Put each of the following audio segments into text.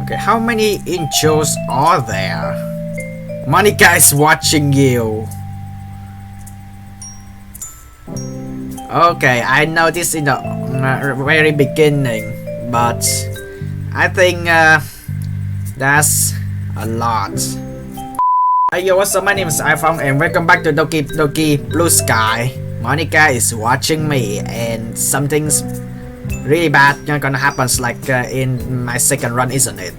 Okay, how many intros are there? Monica is watching you. Okay, I noticed in the very beginning, but I think that's a lot. Hey yo, what's up? My name is iPhong and welcome back to Doki Doki Blue Sky. Monica is watching me and something's really bad gonna happen like in my second run, isn't it?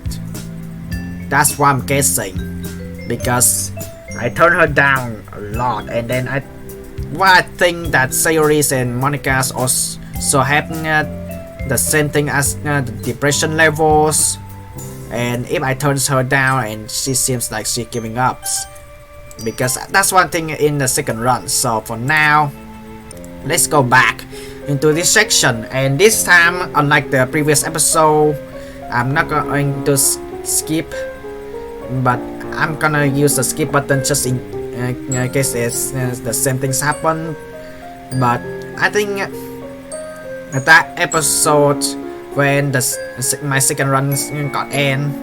That's what I'm guessing, because I turned her down a lot, and then I think that Sayori's and Monica's also have the same thing as the depression levels, and if I turn her down and she seems like she's giving up, because that's one thing in the second run. So for now, let's go back into this section, and this time, unlike the previous episode, I'm not going to skip, but I'm gonna use the skip button just in case the same things happen. But I think that episode when my second run got end,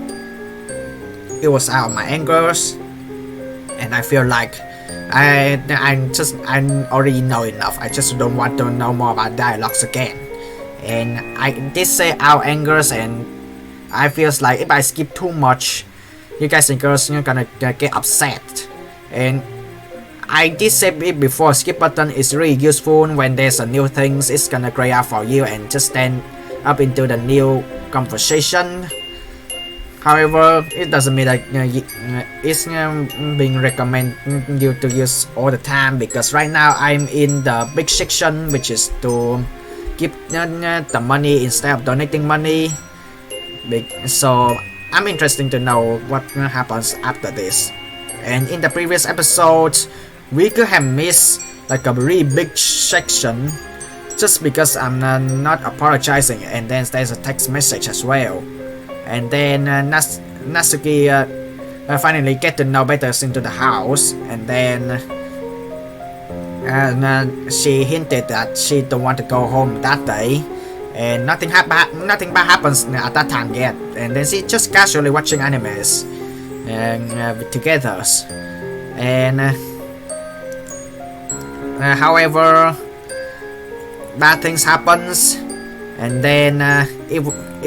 it was out of my angers, and I feel like I already know enough. I just don't want to know more about dialogues again, and I did say out angers, and I feels like if I skip too much, you guys and girls are gonna get upset. And I did say it before, skip button is really useful when there's a new things. It's gonna create out for you and just stand up into the new conversation. However, it doesn't mean that it's being recommended you to use all the time, because right now I'm in the big section, which is to keep the money instead of donating money. So I'm interested to know what happens after this. And in the previous episodes, we could have missed like a really big section just because I'm not apologizing, and then there's a text message as well. And then Natsuki finally get to know better into the house, and then she hinted that she don't want to go home that day, and nothing bad happens at that time yet. And then she just casually watching animes and together. And however, bad things happens, and then it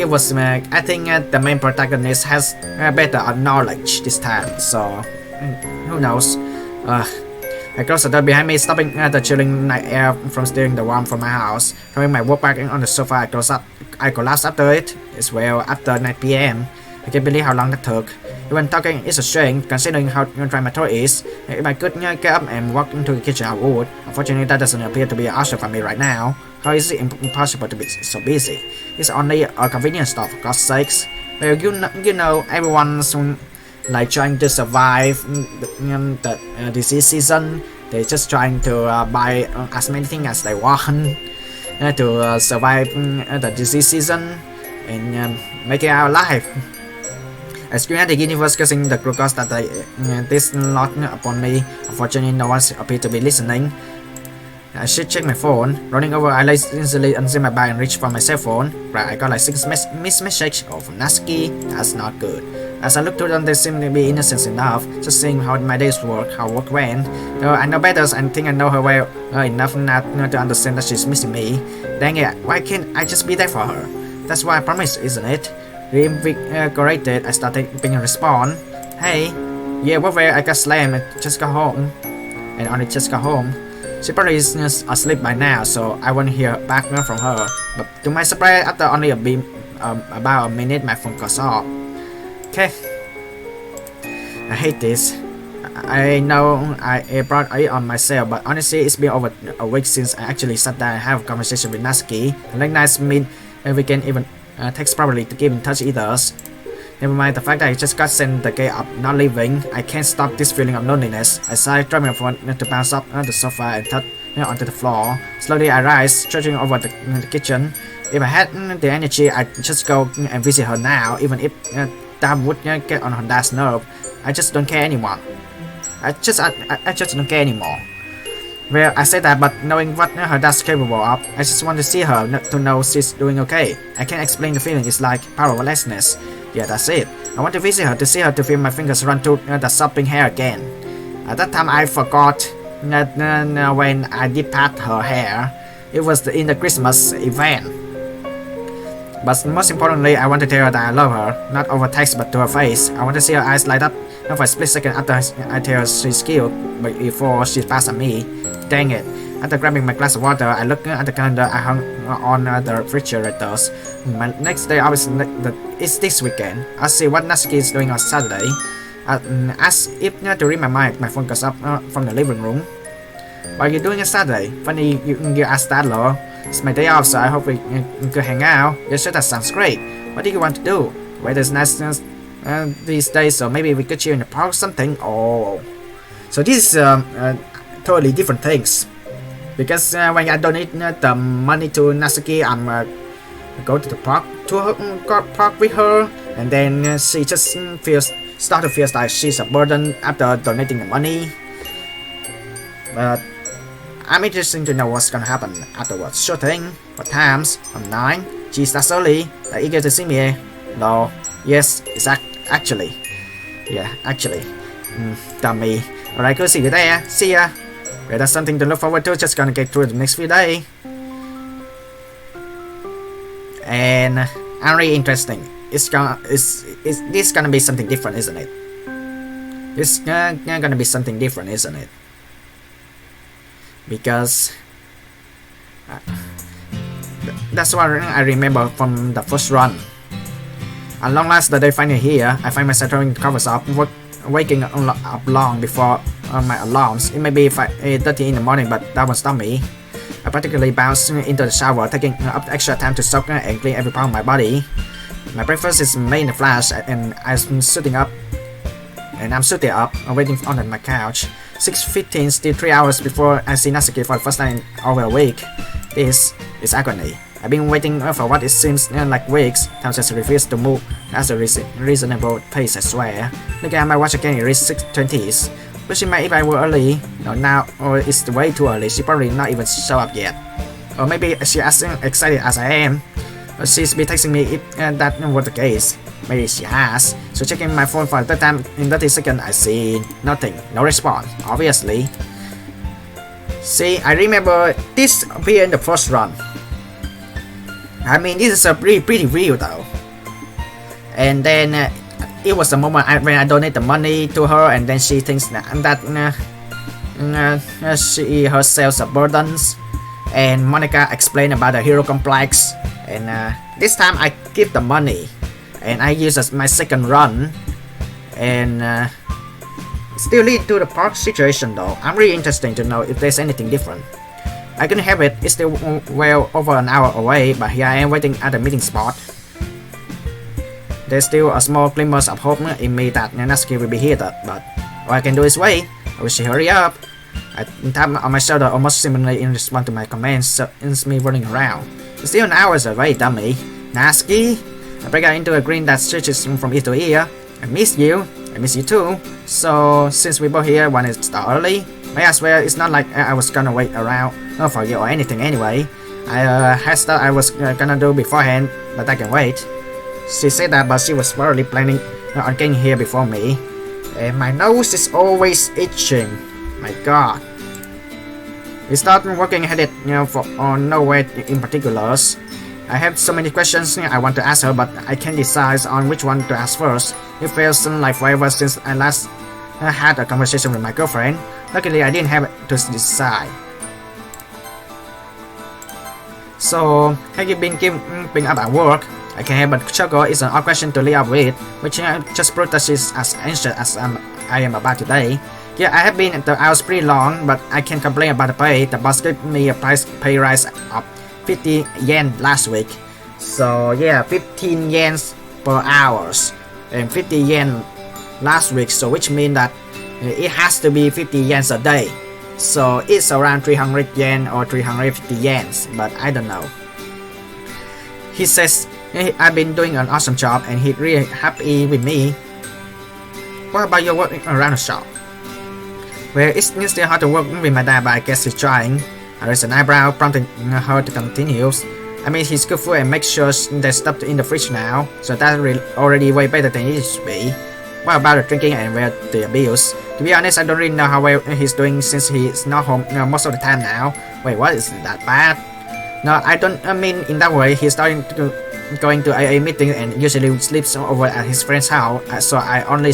was I think the main protagonist has better knowledge this time. So who knows? I closed the door behind me, stopping the chilling night air from stealing the warmth from my house. Having my work back on the sofa, I collapsed after it as well. After 9 p.m. I can't believe how long that took. Even talking is a strain, considering how dry my throat is. If I could get up and walk into the kitchen, I would. Unfortunately, that doesn't appear to be an option for me right now. How is it impossible to be so busy? It's only a convenience store, for God's sakes. Well, you know, everyone's like trying to survive the disease season. They're just trying to buy as many things as they want to survive the disease season and make it out alive. I screamed at the universe, cursing the glucose that this lot upon me. Unfortunately, no one appeared to be listening. I should check my phone. Running over, I easily unzip my bag and reach for my cell phone. Right, I got like 6 missed messages from Natsuki. That's not good. As I look through them, they seem to be innocent enough. Just seeing how my days work, how work went. Though I know better, I think I know her well enough not to understand that she's missing me. Dang it, why can't I just be there for her? That's what I promised, isn't it? Reinvigorated, I started being a response. Hey, yeah, where I got slammed and just got home. And only just got home. She probably is asleep by now, so I won't hear back from her. But to my surprise, after only about a minute, my phone goes off. Okay. I hate this. I know I brought it on myself, but honestly, it's been over a week since I actually sat down and have a conversation with Natsuki. The late nights mean we can even text properly to keep in touch either. Never mind the fact that I just got sent the gate up not leaving. I can't stop this feeling of loneliness. I started dropping my phone to bounce up on the sofa and touch onto the floor. Slowly I rise, stretching over the kitchen. If I had the energy, I'd just go and visit her now, even if that would get on her dad's nerve. I just don't care anymore. I just don't care anymore. Well, I say that, but knowing what her dad's capable of, I just want to see her to know she's doing okay. I can't explain the feeling, it's like powerlessness. Yeah, that's it. I want to visit her to see her to feel my fingers run through the sopping hair again. At that time, I forgot that when I did pat her hair, it was in the Christmas event. But most importantly, I want to tell her that I love her, not over text but to her face. I want to see her eyes light up for a split second after I tell her she's cute, but before she passes me. Dang it. After grabbing my glass of water, I looked at the calendar I hung on the refrigerators. My next day is this weekend. I'll see what Natsuki is doing on Saturday. As if to read my mind, my phone goes up from the living room. What are you doing on Saturday? Funny you asked that, Law. It's my day off, so I hope we could hang out. You sure that sounds great. What do you want to do? Weather's nice these days, so maybe we could chill in the park or something. Oh, so this is totally different things. Because when I donate the money to Natsuki, I'm go to the park park with her, and then she just start to feel like she's a burden after donating the money. But I'm interested to know what's gonna happen afterwards. Sure thing. What times? I'm 9. Geez, that's early. Are you eager to see me? No. Yes, it's actually. Yeah, actually. Dummy. Alright, cool. See you there. See ya. Well, that's something to look forward to. Just gonna get through the next few days. And I'm really interesting. This gonna be something different, isn't it? It's gonna be something different, isn't it? Because that's what I remember from the first run. At long last, the day finally here, I find myself throwing the covers up, waking up long before my alarms. It may be 8:30 in the morning, but that won't stop me. I practically bounce into the shower, taking up extra time to soak and clean every part of my body. My breakfast is made in a flash, and I'm suiting up, waiting on my couch. 6:15, still 3 hours before I see Natsuki for the first time in over a week. This is agony. I've been waiting for what it seems like weeks. Time just refuses to move at a reasonable pace, I swear. Looking at my watch again, it is 6:20. Wishing if I were early. No, now, or it's way too early. She probably not even show up yet. Or maybe she's as excited as I am. But she's been texting me if that was the case. Maybe she has. So checking my phone for the third time in 30 seconds, I see nothing. No response, obviously. See, I remember this appeared in the first run. I mean, this is a pretty real though. And then it was the moment when I donate the money to her, and then she thinks that she herself a burdens. And Monica explained about the hero complex. And this time I give the money, and I use as my second run, and still lead to the park situation though. I'm really interested to know if there's anything different. I couldn't have it. It's still well over an hour away, but here I am waiting at the meeting spot. There's still a small glimmer of hope in me that Natsuki will be here, but all I can do is wait. I wish she hurry up. I tap on my shoulder almost seemingly in response to my commands, so it's me running around. It's still an hour away, dummy. Natsuki? I break out into a grin that stretches from ear to ear. I miss you. I miss you too. So, since we both here when it starts early, may I swear it's not like I was gonna wait around for you or anything anyway. I had stuff I was gonna do beforehand, but I can wait. She said that, but she was probably planning on getting here before me. And my nose is always itching. My god. We started working at it, for nowhere in particulars. I have so many questions I want to ask her, but I can't decide on which one to ask first. It feels like forever since I last had a conversation with my girlfriend. Luckily, I didn't have to decide. So, have you been keeping up at work? I can't help but chuckle. It's an odd question to lead up with, which just proves that she's as anxious as I am about today. Yeah, I have been at the house pretty long, but I can't complain about the pay. The boss gave me a pay rise of 50 yen last week. So yeah, 15 yens per hours and 50 yen last week. So which means that it has to be 50 yens a day. So it's around 300 yen or 350 yens, but I don't know. He says I've been doing an awesome job and he's really happy with me. What about your work around the shop? Well, it's still hard to work with my dad, but I guess he's trying. I raised an eyebrow, prompting her to continue. I mean, he's good food and make sure there's stuff in the fridge now, so that's already way better than it used to be. What about the drinking and the abuse? To be honest, I don't really know how well he's doing since he's not home most of the time now. Wait, what, is that bad? No, I don't mean in that way. He's starting to going to AA meetings and usually sleeps over at his friend's house, so I only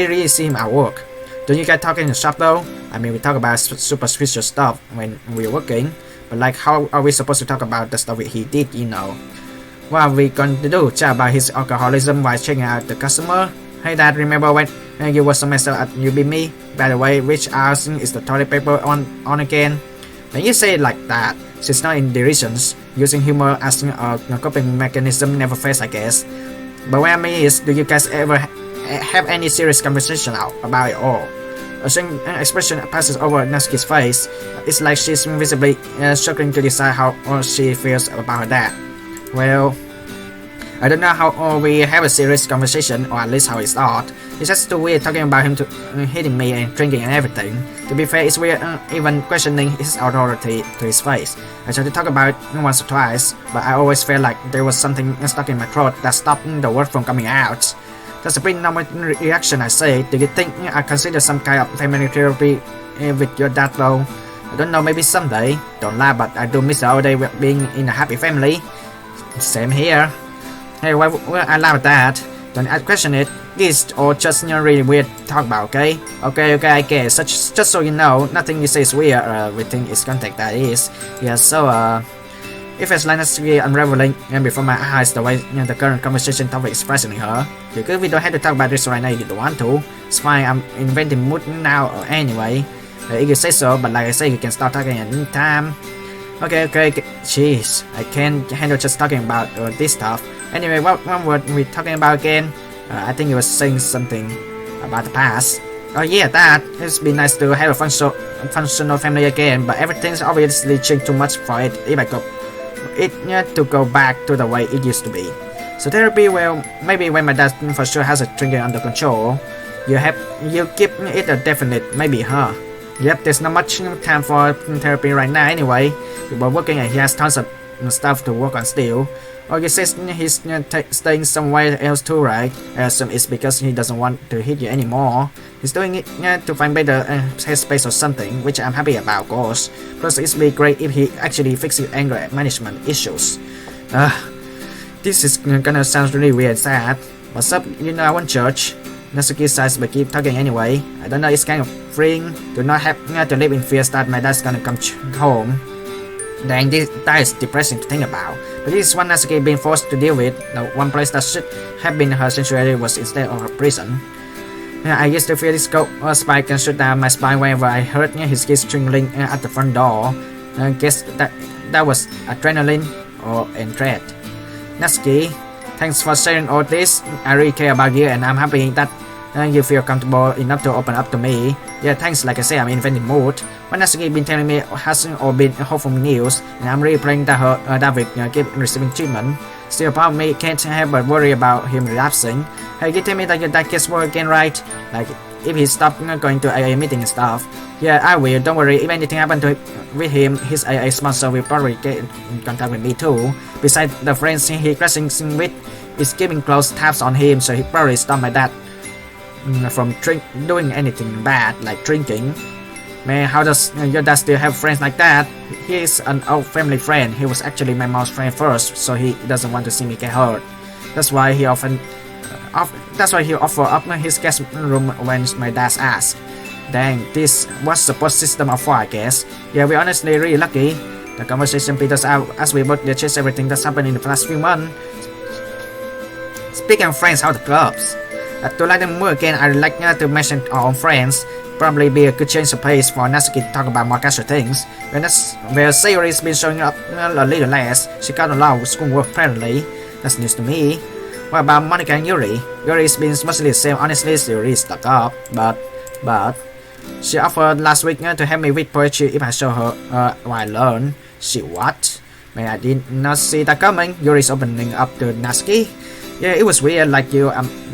really see him at work. Don't you guys talk in the shop though? I mean, we talk about superstitious stuff when we're working, but like, how are we supposed to talk about the stuff he did, you know? What are we going to do? Chat about his alcoholism while checking out the customer? Hey dad, remember when you were so messed up at UB me? By the way, which house is the toilet paper on again? When you say it like that, she's not in derisions, using humor as a coping mechanism never fails, I guess. But what I mean is, do you guys ever have any serious conversation about it all? A certain expression passes over Natsuki's face. It's like she's visibly struggling to decide how she feels about her dad. Well, I don't know how we have a serious conversation, or at least how it starts. It's just too weird talking about him hitting me and drinking and everything. To be fair, it's weird even questioning his authority to his face. I tried to talk about it once or twice, but I always felt like there was something stuck in my throat that stopped the word from coming out. That's a pretty normal reaction, I say. Do you think I consider some kind of family therapy with your dad though? I don't know, maybe someday. Don't lie, but I do miss the old day with being in a happy family. Same here. Hey, why I laugh at that? Don't question it. This or just really weird to talk about, okay? Okay, I guess. Just so you know, nothing you say is weird. We think it's contact, that is. Yeah, so if it's like necessarily unraveling and before my eyes the way the current conversation topic is pressuring her. Because we don't have to talk about this right now if you don't want to. It's fine, I'm inventing mood now anyway. If you say so, but like I say, you can start talking at any time. Okay, jeez, I can't handle just talking about this stuff. Anyway, what were we talking about again? I think you were saying something about the past. Oh yeah, that. It's been nice to have a functional family again, but everything's obviously changed too much for it. If I to go back to the way it used to be. So therapy, well, maybe when my dad for sure has it drinking under control. You give it a definite maybe, huh? Yep, there's not much time for therapy right now anyway. People working and he has tons of stuff to work on still. Or you say he's staying somewhere else too, right? I assume it's because he doesn't want to hit you anymore. He's doing it to find better headspace or something, which I'm happy about, of course. Plus, it'd be great if he actually fixes anger management issues. This is gonna sound really weird and sad. What's up? You know I want church. Natsuki sighs but keep talking anyway. I don't know, it's kind of freeing to not have to live in fear that my dad's gonna come home. Dang, that is depressing to think about. But this is what Natsuki being forced to deal with. The one place that should have been her sanctuary was instead of her prison. I used to feel this cold spike and shoot down my spine whenever I heard his keys jingling at the front door. I guess that was adrenaline or dread. Natsuki, thanks for sharing all this. I really care about you and I'm happy that you feel comfortable enough to open up to me. Yeah, thanks. Like I say, I'm in inventing mood. What Natsuki been telling me hasn't all been hopeful news, and I'm really praying that her David keep receiving treatment. Still, part of me can't help but worry about him relapsing. Hey, you tell me that your dad gets work again, right? Like, if he stopped going to AA meeting and stuff. Yeah, I will. Don't worry. If anything happened with him, his AA sponsor will probably get in contact with me too. Besides, the friends he crashing with is keeping close tabs on him, so he probably stopped my dad from doing anything bad like drinking. Man, how does your dad still have friends like that? He is an old family friend. He was actually my mom's friend first, so he doesn't want to see me get hurt. That's why he offer up his guest room when my dad's asked. Dang, this was support system of four, I guess. Yeah, we're honestly really lucky. The conversation peters out as we both digest everything that's happened in the past few months. Speaking of friends, how the clubs? To let them move again, I'd like to mention our own friends. Probably be a good change of pace for Natsuki to talk about more casual things. Where Sayori's been showing up a little less. She got a lot of schoolwork apparently. That's news to me. What about Monica and Yuri? Yuri's been mostly the same. Honestly, Yuri is stuck up, but she offered last week to help me with poetry if I show her what I learned. She what? Man, I did not see that coming. Yuri's opening up to Natsuki. Yeah, it was weird, like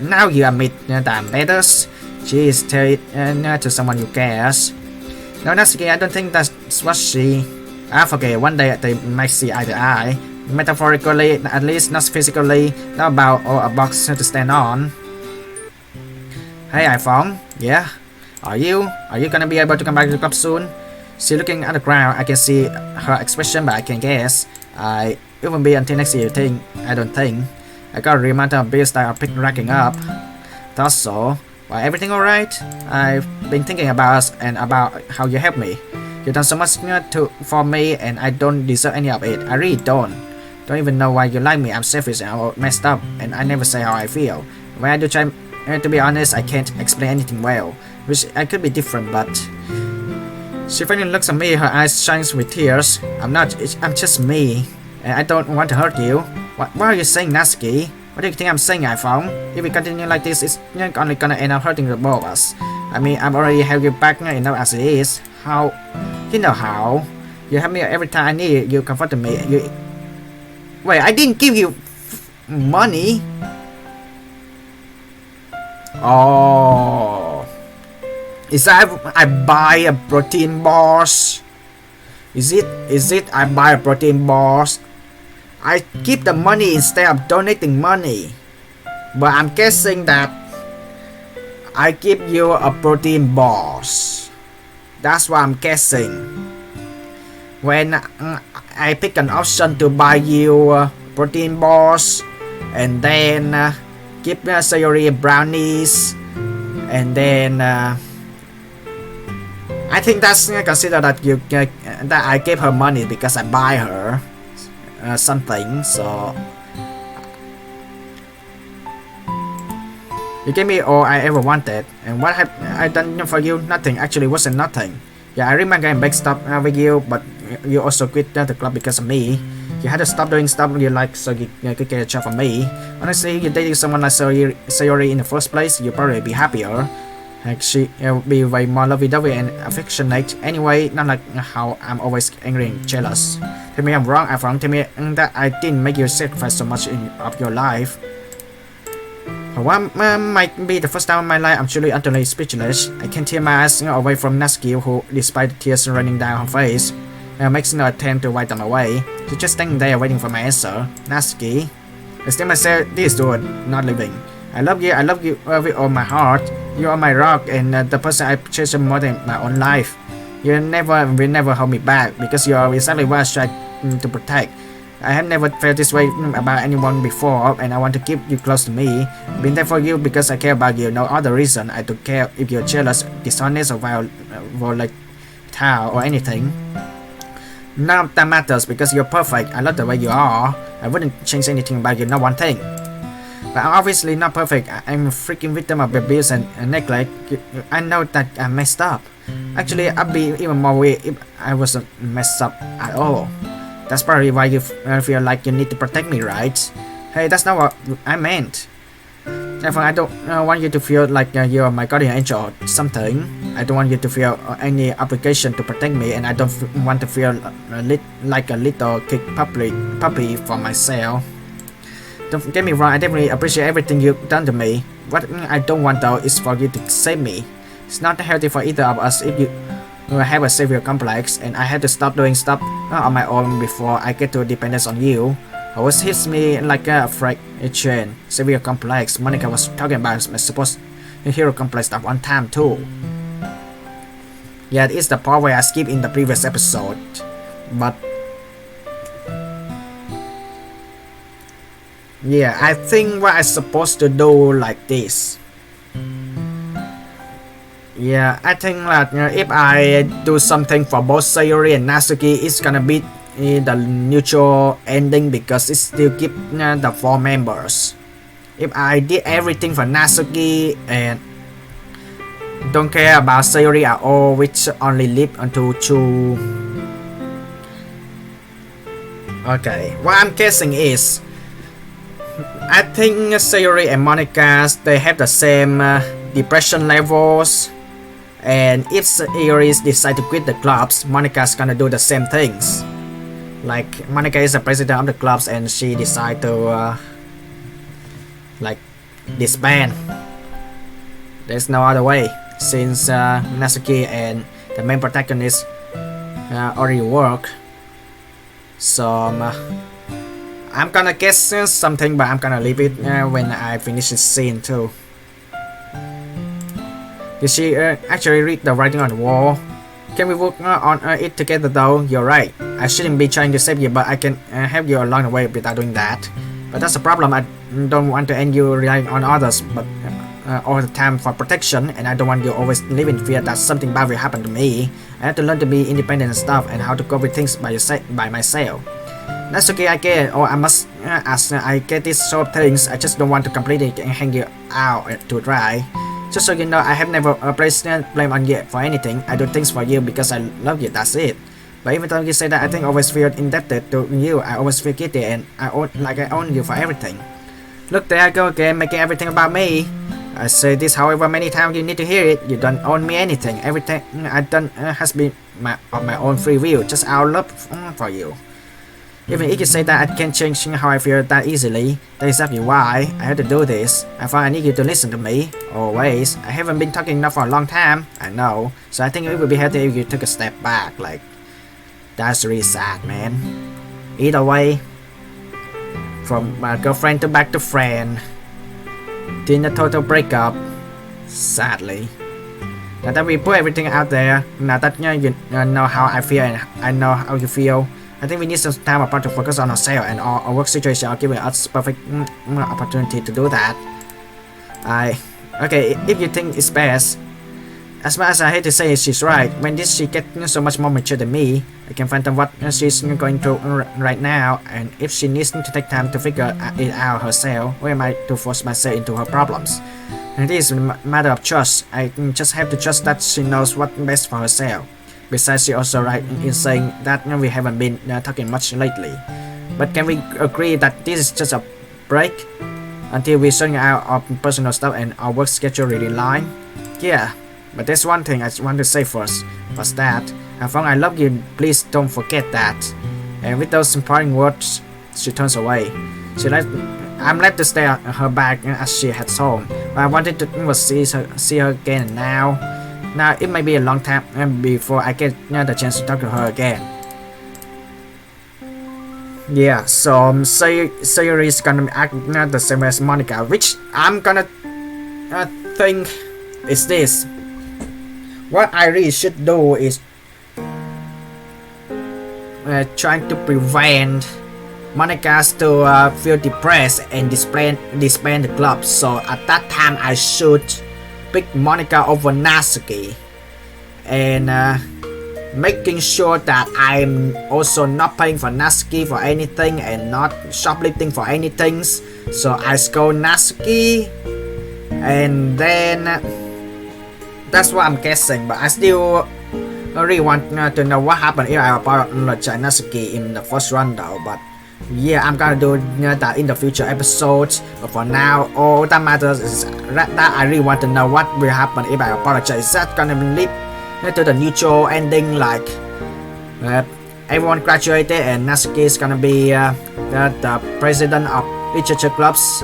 now you admit that I'm better. She is tell it to someone you cares. No, Natsuki, I don't think that's what she. I forget. One day they might see eye to eye. Metaphorically, at least not physically. Not about or a box to stand on. Hey, iPhong. Yeah. Are you gonna be able to come back to the club soon? She's looking at the ground. I can see her expression, but I can guess. It won't be until next year. I don't think. I got a real amount of bills that are racking up. Thought so. Well, everything alright? I've been thinking about us and about how you helped me. You've done so much for me, and I don't deserve any of it. I really don't. Don't even know why you like me. I'm selfish and messed up, and I never say how I feel. When I do try to be honest, I can't explain anything well. Wish I could be different, but she finally looks at me. Her eyes shine with tears. I'm just me, and I don't want to hurt you. What are you saying, Natsuki? What do you think I'm saying, iPhong? If we continue like this, it's only gonna end up hurting the both of us. I mean, I'm already held you back enough as it is. How? You know how? You help me every time I need you. Comforted me. Wait, I didn't give you money. Oh, is that I buy a protein bars? Is it I buy a protein bars? I keep the money instead of donating money. But I'm guessing that I give you a protein bars. That's what I'm guessing. When I pick an option to buy you protein bars, and then give Sayori brownies, and then I think that's considered that that I gave her money because I buy her something. So you gave me all I ever wanted, and what have I done for you? Nothing. Actually, wasn't nothing. Yeah, I remember getting back stuff with you, but you also quit the club because of me. You had to stop doing stuff you like so you could get a job from me. Honestly, you dating someone like Sayori in the first place, you'd probably be happier. Like she would be way more lovey-dovey and affectionate. Anyway, not like how I'm always angry and jealous. Tell me I'm wrong, iPhong. Tell me that I didn't make you sacrifice so much of your life. For what might be the first time in my life, I'm truly utterly speechless. I can't tear my eyes away from Natsuki, who, despite the tears running down her face, makes no attempt to wipe them away. She's just standing there waiting for my answer. Natsuki, I still myself, this dude, not living. I love you with all my heart. You are my rock and the person I cherish more than my own life. You will never hold me back because you are exactly what I try to protect. I have never felt this way about anyone before, and I want to keep you close to me. Been there for you because I care about you. No other reason. I don't care if you're jealous, dishonest, or volatile or anything. None of that matters because you're perfect. I love the way you are. I wouldn't change anything about you, not one thing. But I'm obviously not perfect. I'm a freaking victim of abuse and neglect. I know that I messed up. Actually, I'd be even more weird if I wasn't messed up at all. That's probably why you feel like you need to protect me, right? Hey, that's not what I meant. Therefore, I don't want you to feel like you're my guardian angel or something. I don't want you to feel any obligation to protect me, and I don't want to feel like a little kick puppy for myself. Don't get me wrong, I definitely appreciate everything you've done to me. What I don't want though is for you to save me. It's not healthy for either of us if you have a savior complex, and I had to stop doing stuff on my own before I get to dependence on you. Always hits me like a freight train. Savior complex. Monica was talking about my supposed hero complex at one time too. Yeah, it's the part where I skipped in the previous episode, but yeah, I think what I'm supposed to do like this. Yeah, I think that if I do something for both Sayori and Natsuki, it's gonna be the neutral ending because it still keep the 4 members. If I did everything for Natsuki and don't care about Sayori at all, which only live until 2. Okay, what I'm guessing is I think Sayori and Monica, they have the same depression levels, and if Sayori decide to quit the clubs, Monica's gonna do the same things. Like Monica is the president of the clubs and she decide to like disband. There's no other way, since Natsuki and the main protagonist already work. So I'm gonna guess something, but I'm gonna leave it when I finish this scene too. Did she actually read the writing on the wall? Can we work on it together though? You're right. I shouldn't be trying to save you, but I can help you along the way without doing that. But that's the problem. I don't want to end you relying on others, but all the time for protection, and I don't want you always live in fear that something bad will happen to me. I have to learn to be independent and stuff, and how to cope with things by myself. That's okay, I get. Or I must as I get these sort of things, I just don't want to completely hang you out to dry. Just so you know, I have never placed blame on you for anything. I do things for you because I love you, that's it. But even though you say that, I think I always feel indebted to you. I always feel guilty and I own you for everything. Look, there I go again, making everything about me. I say this however many times you need to hear it. You don't owe me anything. Everything I've done has been of my own free will, just our love for you. Even if you say that I can't change how I feel that easily, that is exactly why I have to do this. I thought I need you to listen to me, always. I haven't been talking enough for a long time, I know. So I think it would be healthy if you took a step back, like... That's really sad, man. Either way, from my girlfriend to back to friend, in a total breakup, sadly. Now that we put everything out there, now that you know how I feel and I know how you feel, I think we need some time apart to focus on ourselves, and our work situation are giving us perfect opportunity to do that. Okay, if you think it's best, as much as I hate to say it, she's right. When did she get so much more mature than me? I can fathom what she's going through right now, and if she needs to take time to figure it out herself, where am I to force myself into her problems? And it is a matter of trust. I just have to trust that she knows what's best for herself. Besides, she also right in saying that we haven't been talking much lately. But can we agree that this is just a break until we're sorting out our personal stuff and our work schedule really line? Yeah, but there's one thing I want to say first. Was that, iPhong, I love you, please don't forget that. And with those important words, she turns away. I'm glad to stay at her back as she heads home. But I wanted to see her again now. Now it may be a long time before I get the chance to talk to her again. Yeah, so Sayuri is gonna act the same as Monica, which I'm gonna think is this. What I really should do is trying to prevent Monica to feel depressed and disband the club. So at that time I should pick Monica over Natsuki, and making sure that I'm also not paying for Natsuki for anything and not shoplifting for anything. So I scold Natsuki, and then that's what I'm guessing. But I still really want to know what happened if I apologize Natsuki in the first run though. But yeah, I'm gonna do that in the future episodes. But for now, all that matters is that I really want to know what will happen if I apologize. Is that gonna lead to the neutral ending, like everyone graduated and Natsuki is gonna be the president of literature clubs,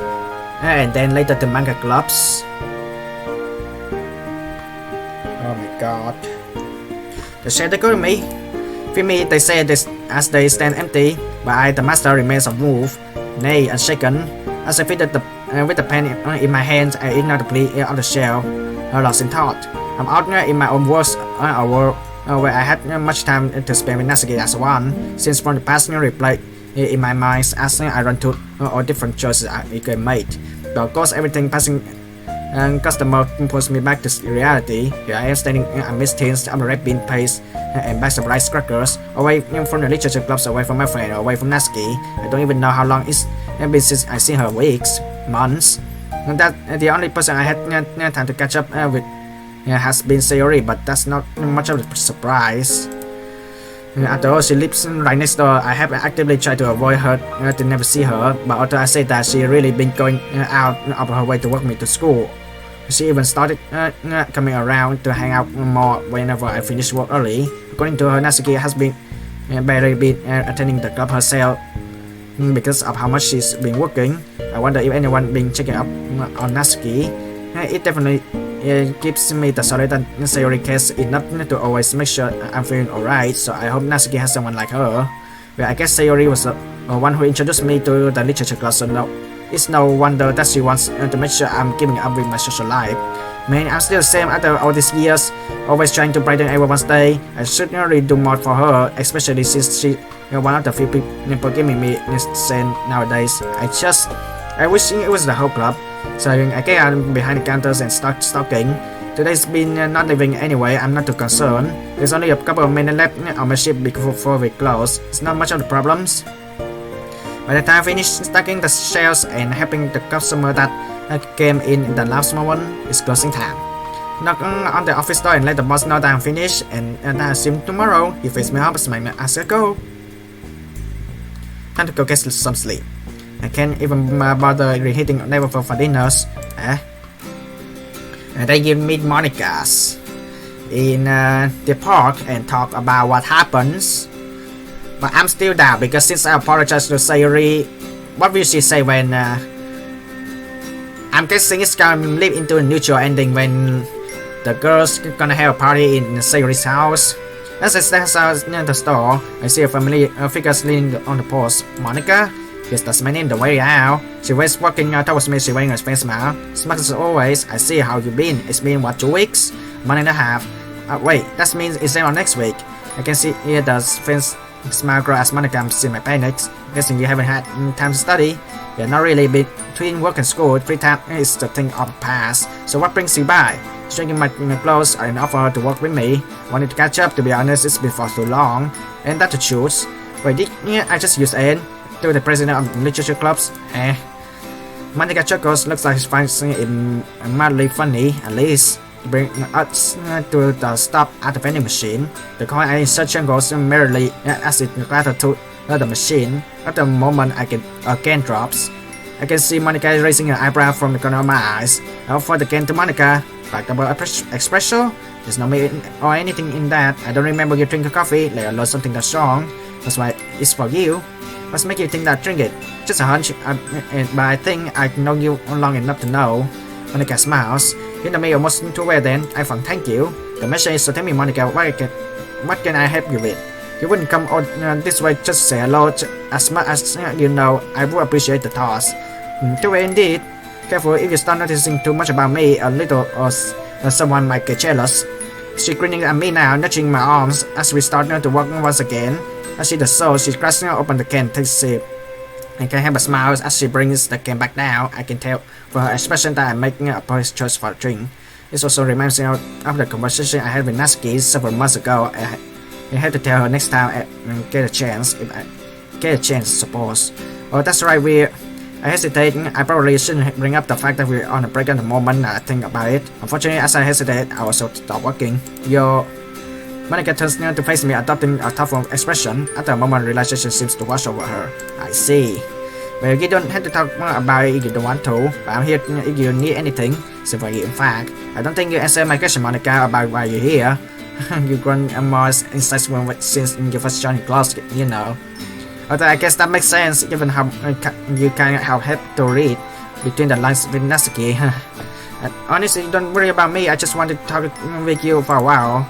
and then later the manga clubs? Oh my god. They said they go to me. For me, they say this as they stand empty, but I, the master, remains unmoved, nay, unshaken. As I fitted with the pen in my hands, I ignored the plea of the shell, lost in thought. I'm out in my own world, where I had much time to spend with Natsuki as one, since from the past replay in my mind as I run through all different choices I could made. But of course, everything passing customer pulls me back to reality. Here I am standing amidst tins of red bean paste and bags of rice crackers, away from the literature clubs, away from my friend, away from Natsuki. I don't even know how long it's been since I seen her. Weeks, months. And that the only person I had time to catch up with has been Sayori, but that's not much of a surprise. After all, she lives right next door. I have actively tried to avoid her, to never see her, but although I say that she really been going out of her way to walk me to school, she even started coming around to hang out more whenever I finish work early. According to her, Natsuki has been barely been attending the club herself because of how much she's been working. I wonder if anyone been checking up on Natsuki. It definitely gives me the solid and Sayori cares enough to always make sure I'm feeling alright, so I hope Natsuki has someone like her. Well, I guess Sayori was the one who introduced me to the literature class, so it's no wonder that she wants to make sure I'm keeping up with my social life. Man, I'm still the same after all these years, always trying to brighten everyone's day. I should really do more for her, especially since she's one of the few people giving me sane nowadays. I wish it was the whole club. So I get out behind the counters and start stalking. Today's been not leaving anyway, I'm not too concerned. There's only a couple of minutes left on my ship before we close. It's not much of the problems. By the time I finish stacking the shelves and helping the customer that came in the last moment, it's closing time. Knock on the office door and let the boss know that I'm finished, and I assume tomorrow he face me up, smile as I go. Time to go get some sleep. I can't even bother reheating level for dinners. And then you meet Monica's in the park and talk about what happens. But I'm still down because since I apologized to Sayori, what will she say when I'm guessing it's gonna lead into a neutral ending when the girls gonna have a party in Sayori's house. As I stand outside near the store, I see a familiar figure leaning on the post. Monica? Yes, that's my name, the way out. She was walking towards me, she wearing a face smile. Smart as always. I see how you been. It's been what, 2 weeks? 1.5. Wait, that means it's on next week. I can see here the face smile grow as Monica sees my panics. Guessing you haven't had time to study. You're not really between work and school. Free time is the thing of the past. So what brings you by? Stringing my clothes and offer to work with me. Wanted to catch up, to be honest, it's been for too long. And that to choose. Wait, did I just use N? To the president of the literature clubs? Monica chuckles, looks like she finds it mildly funny, at least. Bring us to the stop at the vending machine. The coin I insert goes merrily as it clattered to the machine. At the moment I get can drops. I can see Monica raising her eyebrow from the corner of my eyes. I offer the can to Monica. Backable espresso? There's no milk or anything in that. I don't remember you drinking coffee, let alone something that strong. That's why it's for you. What's making you think that I drink it? Just a hunch, but I think I know you long enough to know. Monica smiles. You know me almost too well then. iPhong, thank you. The message is so tell me, Monica, what can I help you with? You wouldn't come out this way just to say hello. As much as you know, I would appreciate the toss. Too well indeed. Careful if you start noticing too much about me, a little or someone might get jealous. She's grinning at me now, nudging my arms as we start to walk once again. I see the soul, she's crashing open the can, takes a sip. I can't help but smile as she brings the can back down. I can tell from her expression that I'm making a poised choice for a drink. This also reminds me of the conversation I had with Natsuki several months ago. I had to tell her next time I get a chance, if I get a chance, suppose. Oh, that's right, I hesitate. I probably shouldn't bring up the fact that we're on a break at the moment. I think about it. Unfortunately, as I hesitate, I also stop walking. Monica turns to face me, adopting a thoughtful expression. After a moment, realization seems to wash over her. I see. Well, you don't have to talk about it if you don't want to, but I'm here if you need anything. So for you, in fact, I don't think you answered my question, Monica, about why you're here. You've grown more insightful since you first joined class, you know. Although I guess that makes sense, given how you can help to read between the lines with Natsuki. Honestly, don't worry about me, I just wanted to talk with you for a while.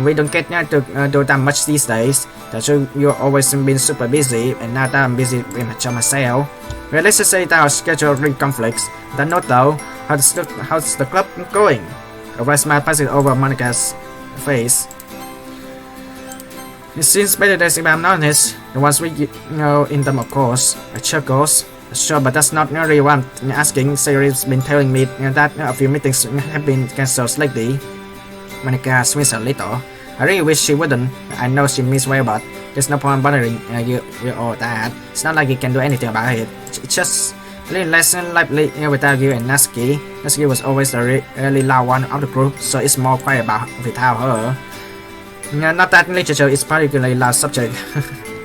We don't get to do that much these days. That's true, you've always been super busy, and now that I'm busy with my job myself. Well, let's just say that our schedule conflicts. That note though, how's the club going? A bright smile passes over Monica's face. It seems better than if I'm honest. The ones we know in them, of course. I chuckles. Sure, but that's not really what I'm asking. Sayori's been telling me that a few meetings have been cancelled lately. Monica smiles a little. I really wish she wouldn't. I know she means well, but there's no point bothering you with all that. It's not like you can do anything about it. It's just a little less lively without you and Natsuki. Natsuki was always the really loud one of the group, so it's more quiet without her. Not that literature is particularly loud subject.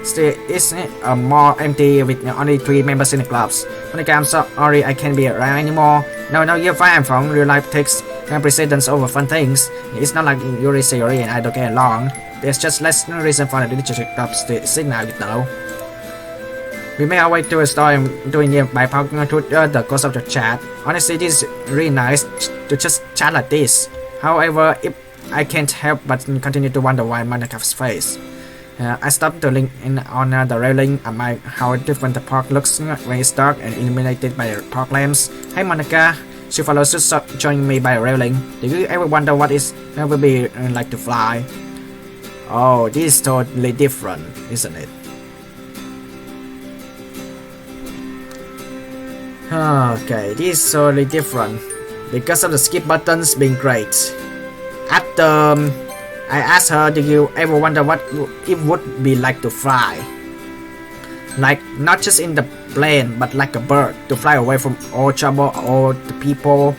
Still, it's more empty with only 3 members in the clubs. Monica, I'm sorry I can't be around anymore. No, you're fine, from real life takes precedence over fun things. It's not like Yuri, Sayori, and I don't get along. There's just less reason for the literature clubs to sit now, you know. We make our way to a store and doing it by talking to the ghost of the chat. Honestly, this is really nice to just chat like this. However, if I can't help but continue to wonder why Monika's face. I stopped to link in on the railing at how different the park looks when it's dark and illuminated by the park lamps. Hey Monica, she follows suit joining me by a railing. Do you ever wonder what it will be like to fly? Oh, this is totally different, isn't it? Okay, this is totally different because of the skip buttons being great. After I asked her, do you ever wonder what it would be like to fly? Like, not just in the plane, but like a bird, to fly away from all trouble, all the people.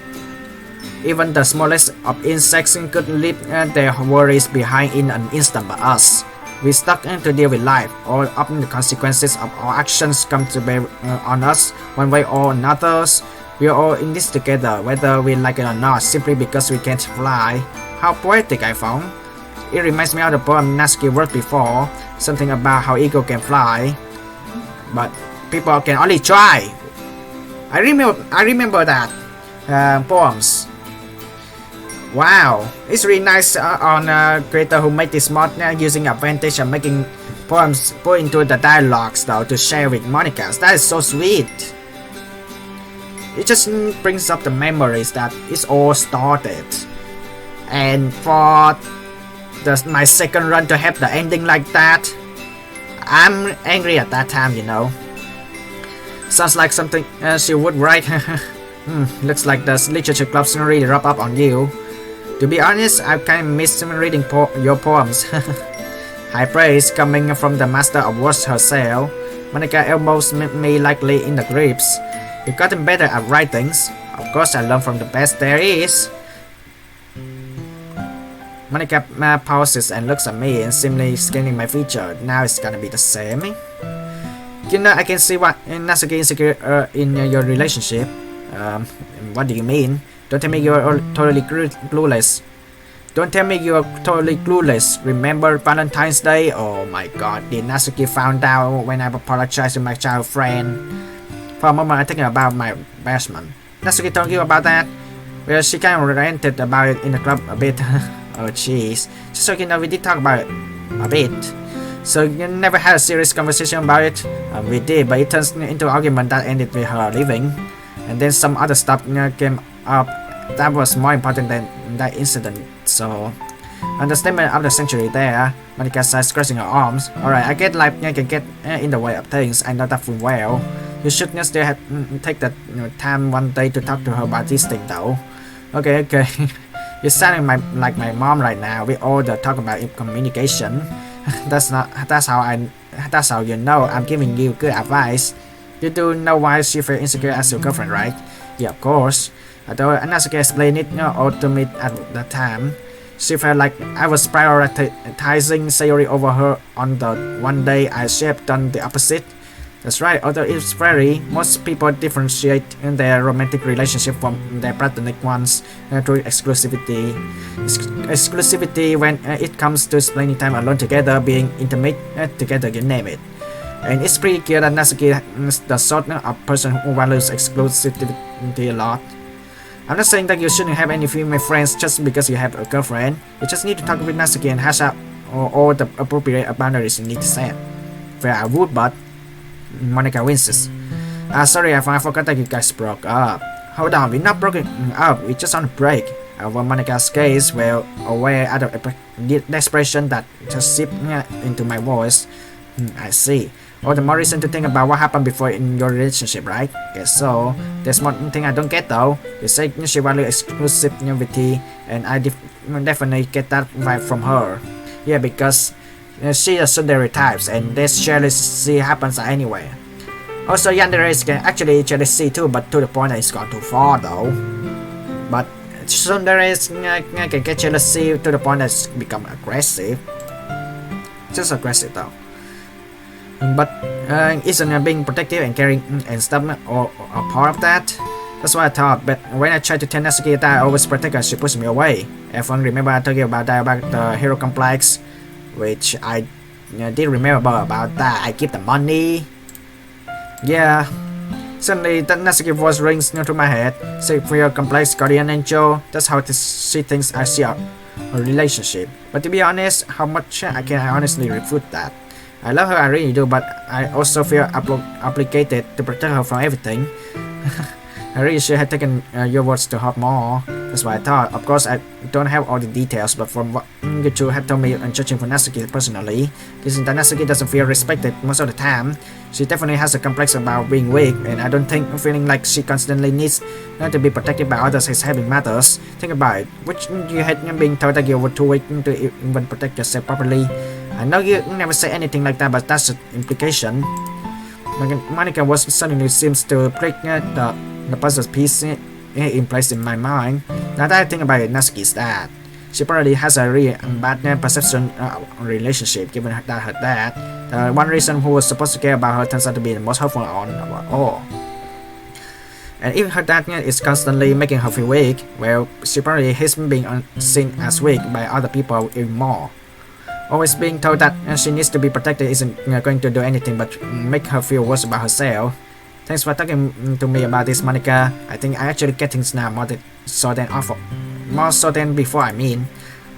Even the smallest of insects could leave their worries behind in an instant, but us, we stuck to deal with life. All of the consequences of our actions come to bear on us, one way or another. We are all in this together, whether we like it or not, simply because we can't fly. How poetic, iPhong. It reminds me of the poem Natsuki wrote before, something about how ego can fly, but people can only try. I remember that poems. Wow, it's really nice on a creator who made this mod using advantage of making poems put into the dialogues though to share with Monica. That is so sweet. It just brings up the memories that it's all started, and for my second run to have the ending like that, I'm angry at that time, you know. Sounds like something she would write. Looks like the literature club's really rub up on you. To be honest, I kind of missed reading your poems. High praise coming from the master of words herself. Monica elbows me lightly in the grips. You've gotten better at writings. Of course, I learn from the best there is. Monica pauses and looks at me and seemingly scanning my feature. Now it's gonna be the same. You know, I can see what Natsuki insecure in your relationship. What do you mean? Don't tell me you're totally clueless. Don't tell me you're totally clueless. Remember Valentine's Day? Oh my god, did Natsuki found out when I apologized to my child friend? For a moment I think about my bashment. Natsuki told you about that? Well, she kind of ranted about it in the club a bit. Oh jeez. Just so you know, we did talk about it a bit. So you never had a serious conversation about it? We did, but it turns into an argument that ended with her leaving. And then some other stuff came up that was more important than that incident. So, understatement of the century there. Monica says, crossing her arms. Alright, I get life can get in the way of things. I know that full well. You should still have take the time one day to talk to her about this thing though. Okay. You're sounding like my mom right now. We all talk about communication. That's how you know I'm giving you good advice. You do know why she felt insecure as your girlfriend, right? Yeah, of course. Although Natsuki explained it all to me at the time, she felt like I was prioritizing Sayori over her on the one day I should have done the opposite. That's right, although it's very, most people differentiate in their romantic relationship from their platonic ones through exclusivity. Exclusivity when it comes to spending time alone together, being intimate together, you name it. And it's pretty clear that Natsuki is the sort of person who values exclusivity a lot. I'm not saying that you shouldn't have any female friends just because you have a girlfriend. You just need to talk with Natsuki and hash out all the appropriate boundaries you need to set. Well, I would, but Monica winces. Sorry, I forgot that you guys broke up. Hold on, we're not broken up, we're just on a break. Over Monica's gaze well aware out of desperation that just seeped into my voice. I see. All the more reason to think about what happened before in your relationship, right? Guess so. There's one thing I don't get though. You say she values exclusivity, and I definitely get that vibe from her. Yeah, because she is stereotypes, and this jealousy happens anyway. Also, yandere can actually jealousy too, but to the point that it's gone too far though. But tsundere can get jealousy to the point that it's become aggressive. Just aggressive though. But isn't being protective and caring and stuff or a part of that? That's what I thought, but when I tried to tell Natsuki that I always protect her, she pushed me away. Everyone remember I told you about that, about the hero complex, which I did remember about that. I keep the money. Yeah. Suddenly, that Natsuki voice rings into my head. Say, for your complex guardian angel, that's how she thinks I see a relationship. But to be honest, how much I can honestly refute that? I love her, I really do, but I also feel obligated to protect her from everything. I really should have taken your words to heart more. That's what I thought. Of course, I don't have all the details, but from what you two have told me and judging for Natsuki personally, this is that Natsuki doesn't feel respected most of the time. She definitely has a complex about being weak, and I don't think feeling like she constantly needs to be protected by others is having matters. Think about it. Which you hate being told that you were too weak to even protect yourself properly. I know you never say anything like that, but that's the implication. Monica was suddenly seems to break the puzzle piece in place in my mind. Now that I think about it, Natsuki is that. She probably has a really bad perception relationship, given that her dad, the one reason who was supposed to care about her, turns out to be the most hurtful on all. And if her dad is constantly making her feel weak, well, she probably hates being seen as weak by other people even more. Always being told that she needs to be protected isn't going to do anything but make her feel worse about herself. Thanks for talking to me about this, Monica. I think I actually get things now more so than before. I mean,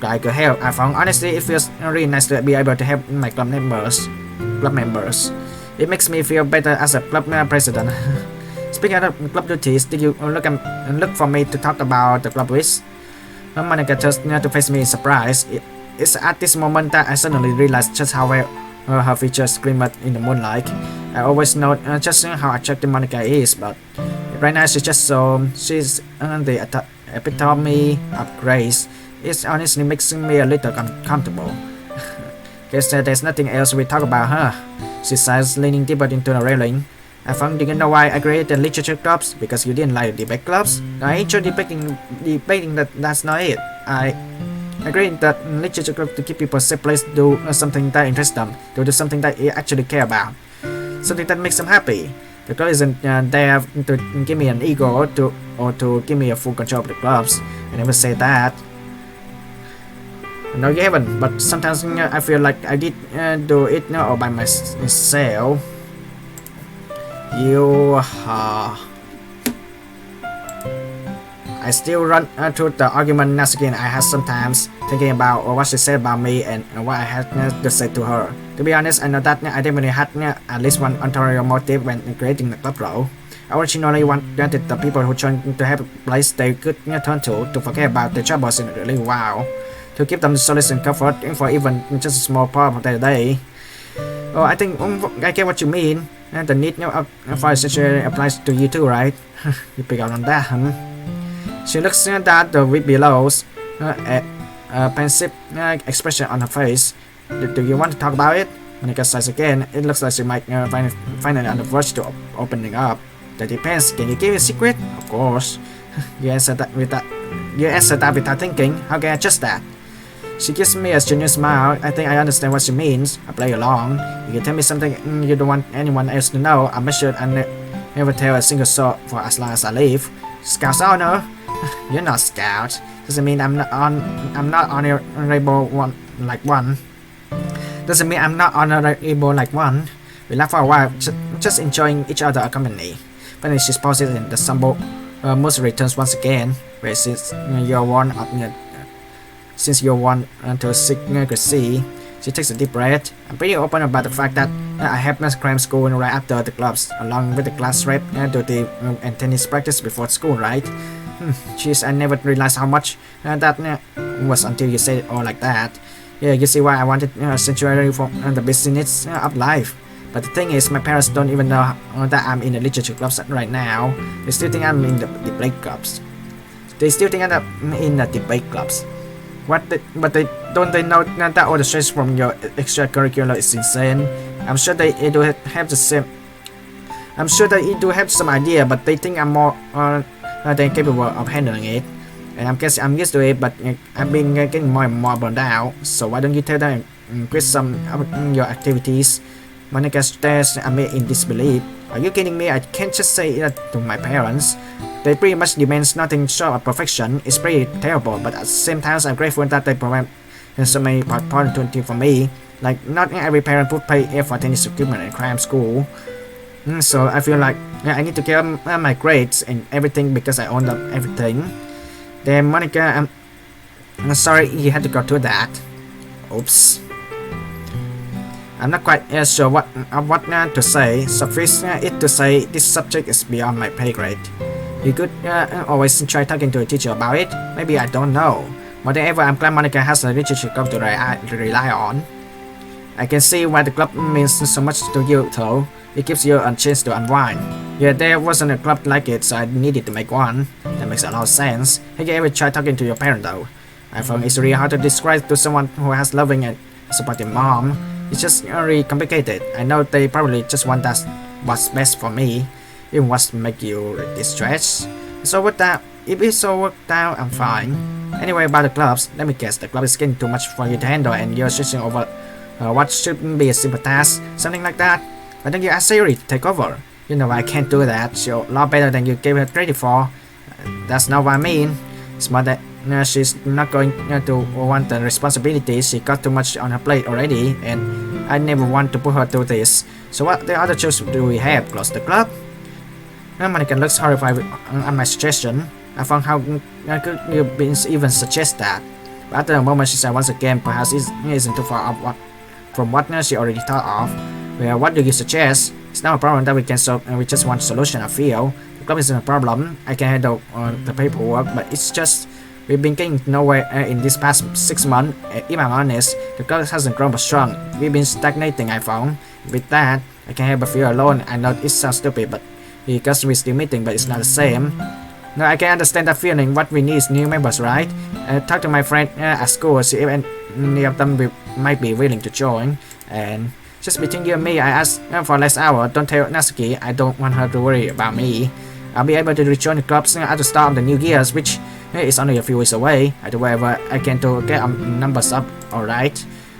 glad I could help. iPhong. Honestly, it feels really nice to be able to help my club members. It makes me feel better as a club president. Speaking of club duties, did you look for me to talk about the club with? Monica turns to face me in surprise. It's at this moment that I suddenly realized just how well her features glimmered in the moonlight. I always know just how attractive Monica is, but right now she's the epitome of grace. It honestly makes me a little uncomfortable. Guess there's nothing else we talk about, huh? She sighs, leaning deeper into the railing. I found didn't know why I created literature clubs because you didn't like debate clubs. I enjoy debating that's not it. I agree that literature club to keep people safe place to do something that interests them, to do something that they actually care about, something that makes them happy. The club isn't there to give me an ego or to give me a full control of the clubs. I never say that. No, you haven't, but sometimes I feel like I did do it all by myself. I still run through the argument Natsuki and I had sometimes, thinking about what she said about me and what I had to say to her. To be honest, I know that I definitely had at least one ulterior motive when creating the club role. I originally wanted the people who joined to have a place they could turn to forget about their troubles in a little while, to give them solace and comfort for even just a small part of their day. Oh, I think I get what you mean. The need for essentially applies to you too, right? You pick out on that, huh? She looks at the week below, a pensive expression on her face. Do you want to talk about it? Monica sighs again. It looks like she might find it on the verge to opening up. That depends. Can you give a secret? Of course. You answer that without thinking. How can I adjust that? She gives me a genuine smile. I think I understand what she means. I play along. If you tell me something you don't want anyone else to know, I'll make sure I never tell a single soul for as long as I live. Scout's honor? You're not Scout. Doesn't mean I'm not honorable like one. Doesn't mean I'm not honorable like one. We laugh for a while, just enjoying each other's company. Finally, she pauses and the stumble mood returns once again. Where since you're one to secrecy, she takes a deep breath. I'm pretty open about the fact that I have my cram school right after the clubs, along with the class rep, duty, and tennis practice before school, right? Jeez, I never realized how much that was until you said it all like that. Yeah, you see why I wanted sanctuary for the business of life. But the thing is, my parents don't even know that I'm in the literature clubs right now. They still think I'm in the debate clubs. But they don't know that all the stress from your extracurricular is insane. I'm sure they do have the same. I'm sure that you do have some idea, but they think I'm more than capable of handling it. And I'm used to it, but I've been getting more and more burned out. So why don't you tell them and quit some of your activities? Monica stares at me in disbelief. Are you kidding me? I can't just say that to my parents. They pretty much demand nothing short of perfection. It's pretty terrible, but at the same time, I'm grateful that they provide so many opportunities for me. Like, not every parent would pay for tennis equipment and cram school. So I feel like I need to get my grades and everything because I owned up everything. Then Monica, I'm sorry you had to go through that. Oops. I'm not quite sure what to say. Suffice it to say this subject is beyond my pay grade. You could always try talking to a teacher about it. Maybe I don't know. Whatever, I'm glad Monica has a relationship club to rely on. I can see why the club means so much to you though. It gives you a chance to unwind. Yeah, there wasn't a club like it, so I needed to make one. That makes a lot of sense. Have you ever tried talking to your parent though? I found it's really hard to describe to someone who has loving and supportive mom. It's just really complicated. I know they probably just want that what's best for me. Even what's make you distressed. So with that, if it's so worked out, I'm fine. Anyway, about the clubs, let me guess, the club is getting too much for you to handle and you're switching over what should be a simple task, something like that. Why don't you ask Siri to take over? You know I can't do that, she's a lot better than you gave her credit for. That's not what I mean. It's more that she's not going to want the responsibility. She got too much on her plate already, and I never want to put her through this. So what the other choice do we have? Close the club? Monica looks horrified at my suggestion. I found how could you even suggest that? But after a moment she said once again, perhaps it isn't too far off from what she already thought of. Well, what do you suggest? It's not a problem that we can solve, and we just want a solution. I feel the club isn't a problem. I can handle the paperwork, but it's just we've been getting nowhere in this past 6 months. If I'm honest, the club hasn't grown but strong. We've been stagnating, I found. With that, I can't help but feel alone. I know it sounds stupid, but because we're still meeting, but it's not the same. No, I can understand that feeling. What we need is new members, right? Talk to my friend at school, see if any of them might be willing to join. And just between you and me, I asked for less hour. Don't tell Natsuki. I don't want her to worry about me. I'll be able to rejoin the clubs at the start of the new years, which is only a few weeks away. I do whatever I can to get numbers up, alright?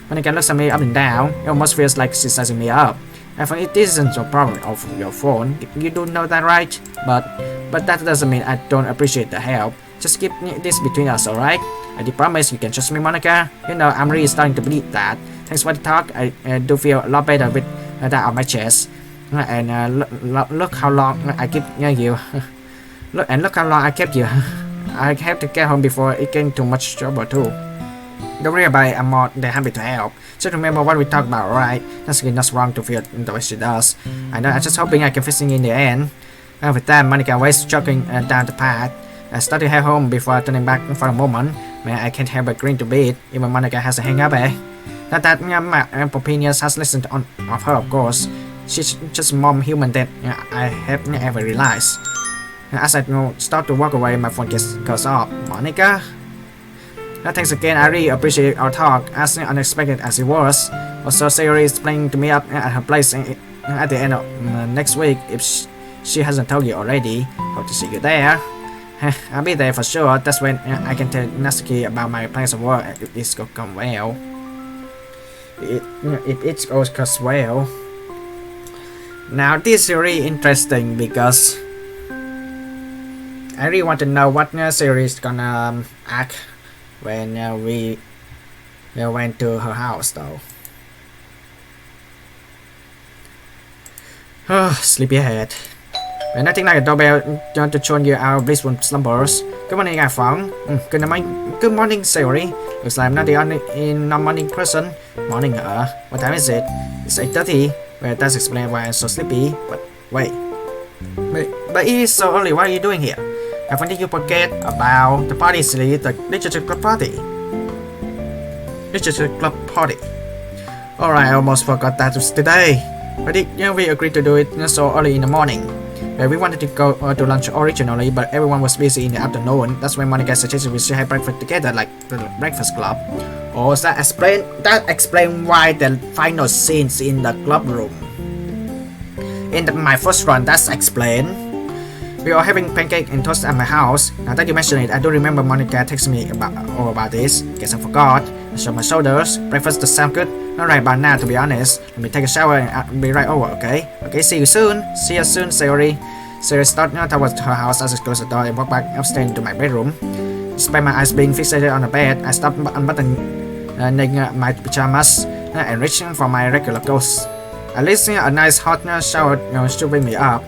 When I can look at me up and down, it almost feels like she's sizing me up. I think it isn't a problem of your phone. You do know that, right? But that doesn't mean I don't appreciate the help. Just keep this between us, alright? I do promise you can trust me, Monica. You know, I'm really starting to believe that. Thanks for the talk. I do feel a lot better with that on my chest. And look how long I keep you. Look how long I kept you. I have to get home before it gets too much trouble too. Don't worry about it. I'm more than happy to help. Just remember what we talked about, alright? That's not wrong to feel the way she does. I know. I'm just hoping I can fix it in the end. And with that, Monica was jogging down the path. I started to head home before turning back for a moment. Man, I can't help but grin to beat. Even Monica has a hang up, eh? Not that my opinions has listened of her, of course. She's just more human than I have ever realized. As I start to walk away, my phone goes off. Monica? Thanks again, I really appreciate our talk, as unexpected as it was. Also, Sayori is planning to meet up at her place at the end of next week if she hasn't told you already. Hope to see you there. I'll be there for sure. That's when I can tell Natsuki about my plans of work if this goes well. It goes well. Now this is really interesting because I really want to know what Sayori is gonna act when we went to her house though. Sleepyhead. Well, nothing like a doorbell to join you our blissful slumbers. Good morning, iPhong. Good morning, Sayori. Looks like I'm not the only non-morning person. Morning, what time is it? It's 8:30. Well, that's explain why I'm so sleepy. But wait. But it is so early. What are you doing here? Haven't you forget about the party, silly? The literature club party. Literature club party. Alright, I almost forgot that was today. But we agreed to do it so early in the morning. We wanted to go to lunch originally, but everyone was busy in the afternoon. That's when Monica suggested we should have breakfast together, like the breakfast club. Oh, that explain why the final scenes in the club room. In my first run, that's explained. We are having pancake and toast at my house. Now that you mention it, I do remember Monica texted me about this. Guess I forgot. I shrugged my shoulders. Breakfast does sound good. Alright, but now to be honest, let me take a shower and I'll be right over, okay? Okay, see you soon. See you soon, Sayori. Sayori started towards her house as I closed the door and walked back upstairs into my bedroom. Despite my eyes being fixated on the bed, I stopped unbuttoning my pajamas and reaching for my regular clothes. At least a nice hot shower should wake me up.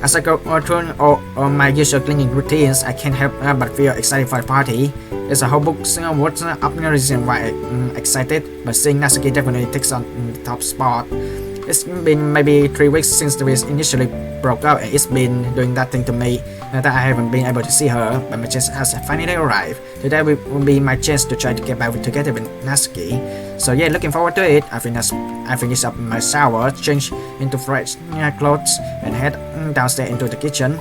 As I go through all my usual cleaning routines, I can't help but feel excited for the party. There's a whole book what's up no reason why I'm excited, but seeing Natsuki definitely takes on the top spot. It's been maybe 3 weeks since we initially broke up, and it's been doing that thing to me that I haven't been able to see her, but my chance has finally arrived. Today will be my chance to try to get back together with Natsuki. So yeah, looking forward to it. I finish up my shower, change into fresh clothes, and head downstairs into the kitchen.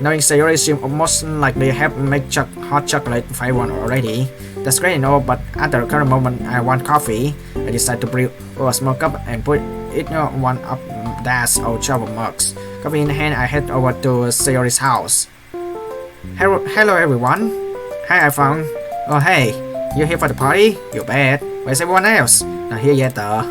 Knowing Sayori seems most likely have made hot chocolate for everyone already. That's great and all, but at the current moment I want coffee. I decide to brew a small cup and put it one up dash old travel mugs. Coffee in hand, I head over to Sayori's house. Hello everyone. Hi iPhong. Oh hey, you here for the party? You bet. Where's everyone else? Not here yet though.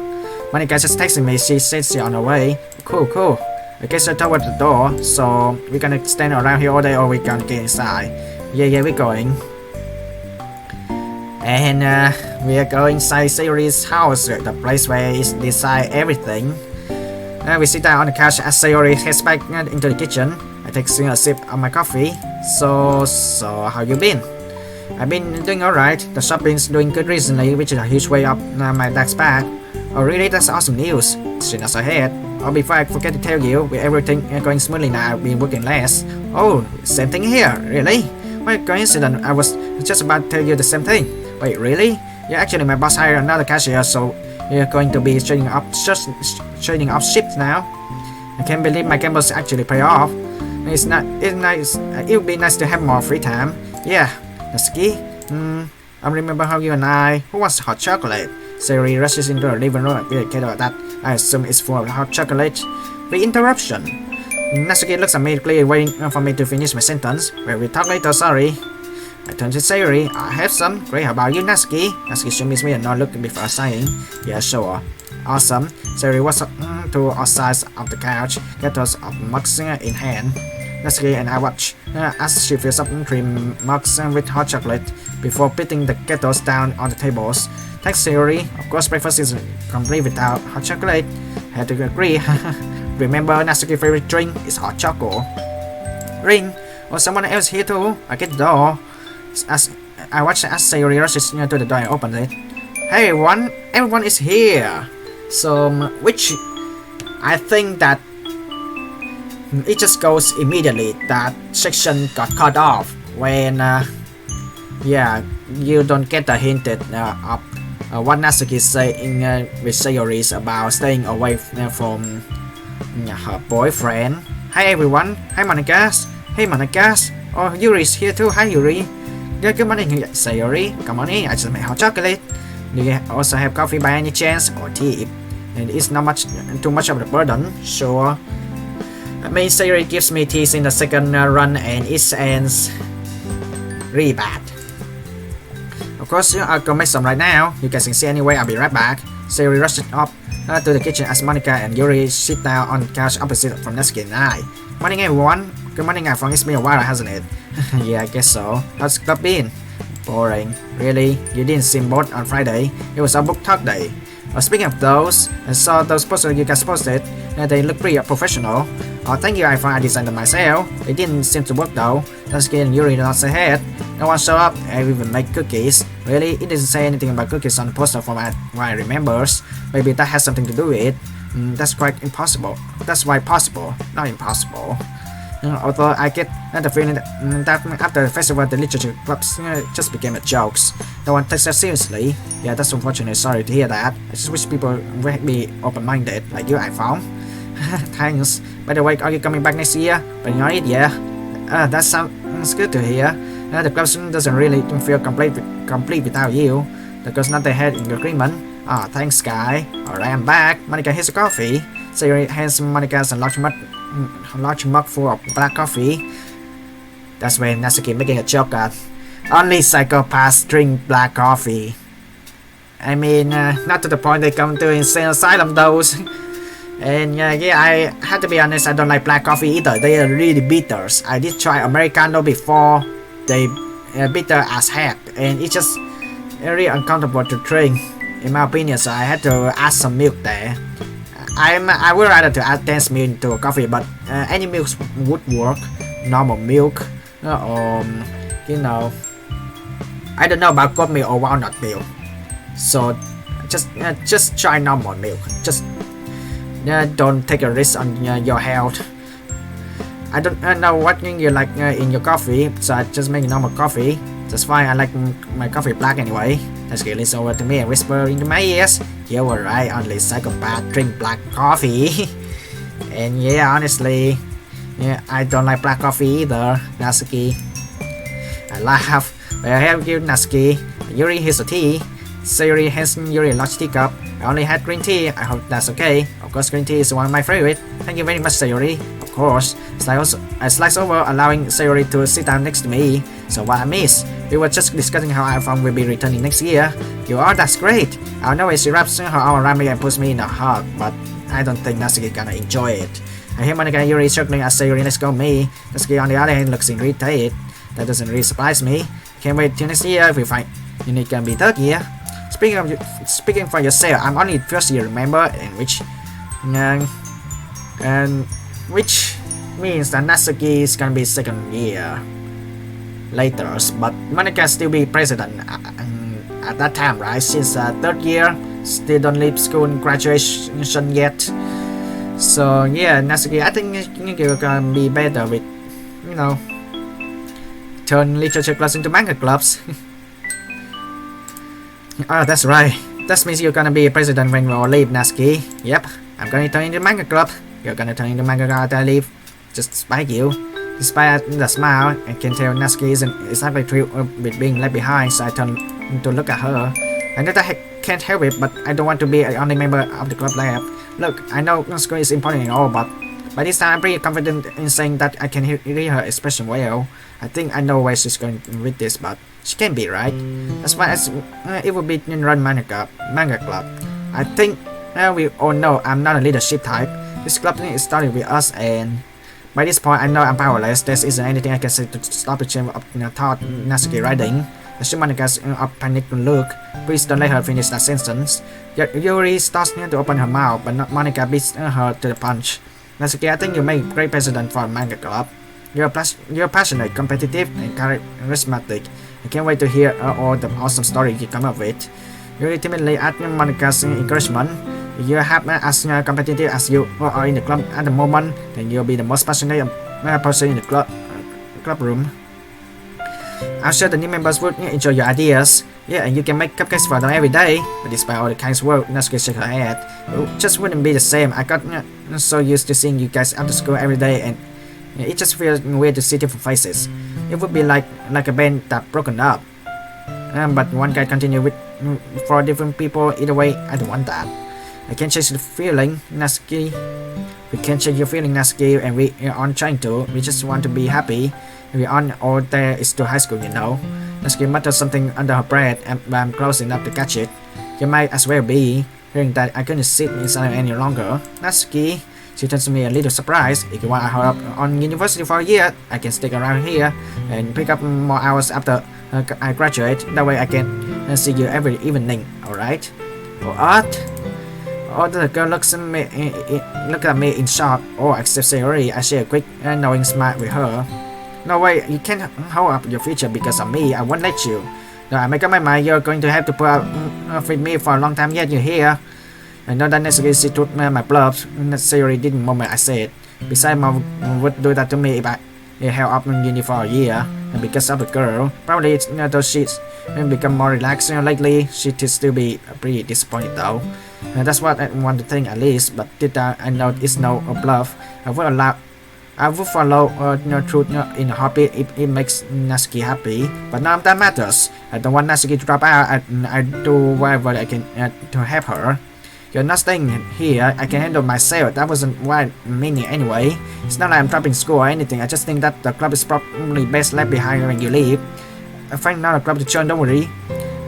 Monica just texted me, she said she's on her way. Cool. I guess I toward the door, so we're gonna stand around here all day or we gonna get inside. Yeah, we're going. And we are going inside Sayori's house, the place where is decide everything. We sit down on the couch as Sayori heads back into the kitchen. I take a sip of my coffee. So how you been? I've been doing alright. The shopping's doing good recently, which is a huge way up my back's back. Oh really, that's awesome news. She nods her head. Oh, before I forget to tell you, with everything going smoothly now, I've been working less. Oh, same thing here, really? What a coincidence, I was just about to tell you the same thing. Wait, really? Yeah, actually my boss hired another cashier, so we're going to be trading up shifts now. I can't believe my gambles actually pay off. It's nice. It would be nice to have more free time. Yeah, Natsuki. I remember how you and I. Who wants hot chocolate? Sayori rushes into the living room with a kettle that I assume is full of hot chocolate. The interruption. Natsuki looks at me, clearly waiting for me to finish my sentence. Well, we talk later, sorry. I turn to Sayori. I have some. Great, how about you, Natsuki? Natsuki shows me a nod look before saying, yeah, sure. Awesome. Sayori walks up to our sides of the couch, kettles of mugs in hand. Natsuki and I watch as she fills up 3 mugs with hot chocolate before putting the kettles down on the tables. Thanks, Sayori. Of course, breakfast is complete without hot chocolate. I had to agree. Remember, Natsuki's favorite drink is hot chocolate. Ring. Or someone else here too. I get the door. As I watch as Sayori rushes to the door and opens it. Hey everyone is here. So, which I think that it just goes immediately. That section got cut off when, yeah, you don't get the hint of what Natsuki is saying with Sayori about staying away from her boyfriend. Hi everyone. Hi Monica. Hey Monica. Oh, Yuri's here too. Hi Yuri. Yeah, good morning Sayori. Come on in. I just made hot chocolate. Do you also have coffee by any chance? Or tea? And it's not too much of a burden. Sure. I mean, Sayori gives me tea in the second run and it ends really bad. Of course, I'll go make some right now. You guys can see anyway, I'll be right back. Sayori rushes up to the kitchen as Monica and Yuri sit down on the couch opposite from Natsuki and I. Morning everyone. Good morning iPhong, it's been a while, hasn't it? Yeah, I guess so. How's the club been? Boring. Really? You didn't seem bored on Friday. It was a book talk day. Speaking of those, I saw those posters you guys posted. They look pretty professional. Oh, thank you iPhong, I designed them myself. It didn't seem to work though. Natsuki and Yuri nods their head. No one showed up. I even make cookies. Really? It doesn't say anything about cookies on the poster from what I remembers. Maybe that has something to do with it. That's quite impossible. That's why possible, not impossible. Although I get the feeling that after the festival the literature clubs just became a jokes. No one takes that seriously. Yeah, that's unfortunate. Sorry to hear that. I just wish people would be open-minded like you iPhone. Thanks. By the way, are you coming back next year? But you know it, yeah. That sounds good to hear. The club doesn't really feel complete without you. The girls nod their head in agreement. Ah, thanks, guy. Alright, I'm back. Monica, here's a coffee. Sayori hands Monica a large mug full of black coffee. That's when Natsuki making a joke at only psychopaths drink black coffee. I mean, not to the point they come to insane asylum those. And yeah, I had to be honest, I don't like black coffee either. They are really bitter. I did try Americano before. They bitter as heck, and it's just really uncomfortable to drink. in my opinion, so I had to add some milk there. I would rather to add dense milk into coffee, but any milk would work. Normal milk, or you know, I don't know about goat milk or walnut milk. So just try normal milk. Just don't take a risk on your health. I don't know what you like in your coffee, so I just make normal coffee. That's fine. I like my coffee black anyway. Let's get this over to me and whisper into my ears. You were right, only psychopath drink black coffee. And yeah, honestly, I don't like black coffee either, Natsuki. I laugh. But I have you, Natsuki. Yuri, here's the tea. Sayuri has Yuri a large teacup. I only had green tea. I hope that's okay. Of course, green tea is one of my favorite. Thank you very much, Sayuri. Of course. I slice over, allowing Sayuri to sit down next to me. So what I miss? We were just discussing how iPhong will be returning next year. That's great. I know she wraps her arm around me and puts me in a hug, but I don't think Natsuki gonna enjoy it. I hear Monica and Yuri circling as Sayuri next to me. Natsuki on the other hand looks irritated. That doesn't really surprise me. Can't wait till next year if we find you gonna be third year. Speaking for yourself, I'm only first year, remember, and which means that Natsuki is gonna be second year later, but Monica still be president at that time, right? Since third year, still don't leave school and graduation yet. So yeah, Natsuki, I think you're gonna be better with, turn literature clubs into manga clubs. Oh, that's right. That means you're gonna be president when we all leave, Natsuki. Yep, I'm gonna turn into manga club. You're gonna turn into manga club after I leave. Just spite you. Despite the smile, I can tell Natsuki isn't exactly thrilled with being left behind, so I turn to look at her. I know that I can't help it, but I don't want to be the only member of the club left. Look, I know school is important and all, but by this time I'm pretty confident in saying that I can hear her expression well. I think I know where she's going with this, but she can be, right? As far as it would be in run manga club. I think we all know I'm not a leadership type. This club is starting with us, and by this point I know I'm powerless. There isn't anything I can say to stop the chain of thought Natsuki riding. As Monika's panicked look, please don't let her finish that sentence. Yuri starts to open her mouth, but Monica beats her to the punch. Natsuki, I think you make a great president for a manga club. You're passionate, competitive, and charismatic. I can't wait to hear all the awesome stories you come up with. Yuri timidly asked Monica's encouragement. If you have as competitive as you are in the club at the moment, then you'll be the most passionate person in the club room. I'm sure the new members would enjoy your ideas. Yeah, and you can make cupcakes for them every day. But despite all the kind work, Natsuki shook her head. It just wouldn't be the same. I got so used to seeing you guys after school every day, and it just feels weird to see different faces. It would be like a band that broken up. But one guy continued with 4 different people. Either way, I don't want that. I can't change the feeling, Natsuki. We can't change your feeling, Natsuki, and we aren't trying to. We just want to be happy. We aren't all there is to high school, Natsuki muttered something under her breath, but I'm close enough to catch it. You might as well be. Hearing that, I couldn't sit in silence any longer. Natsuki, she turns to me a little surprised. If you want to hold up on university for a year, I can stick around here and pick up more hours after I graduate. That way I can see you every evening, alright? What? Oh, the girl looks at me in shock. Oh, except Sayori, I share a quick knowing smile with her. No way, you can't hold up your future because of me. I won't let you. No, I make up my mind. You're going to have to put up with me for a long time yet. You hear? I know that Natsuki she took my bluffs. Sayori didn't moment I said. Besides, Mom would do that to me if I held up in uni for a year. And because of the girl, probably though she's become more relaxed lately, she'd still be pretty disappointed though. That's what I want to think at least. But did I know it's no bluff? I would follow truth in a heartbeat if it makes Natsuki happy, but none of that matters. I don't want Natsuki to drop out. I do whatever I can to help her. You're not staying here. I can handle myself. That wasn't what I meaning anyway. It's not like I'm dropping school or anything. I just think that the club is probably best left behind when you leave. I find another club to join. Don't worry.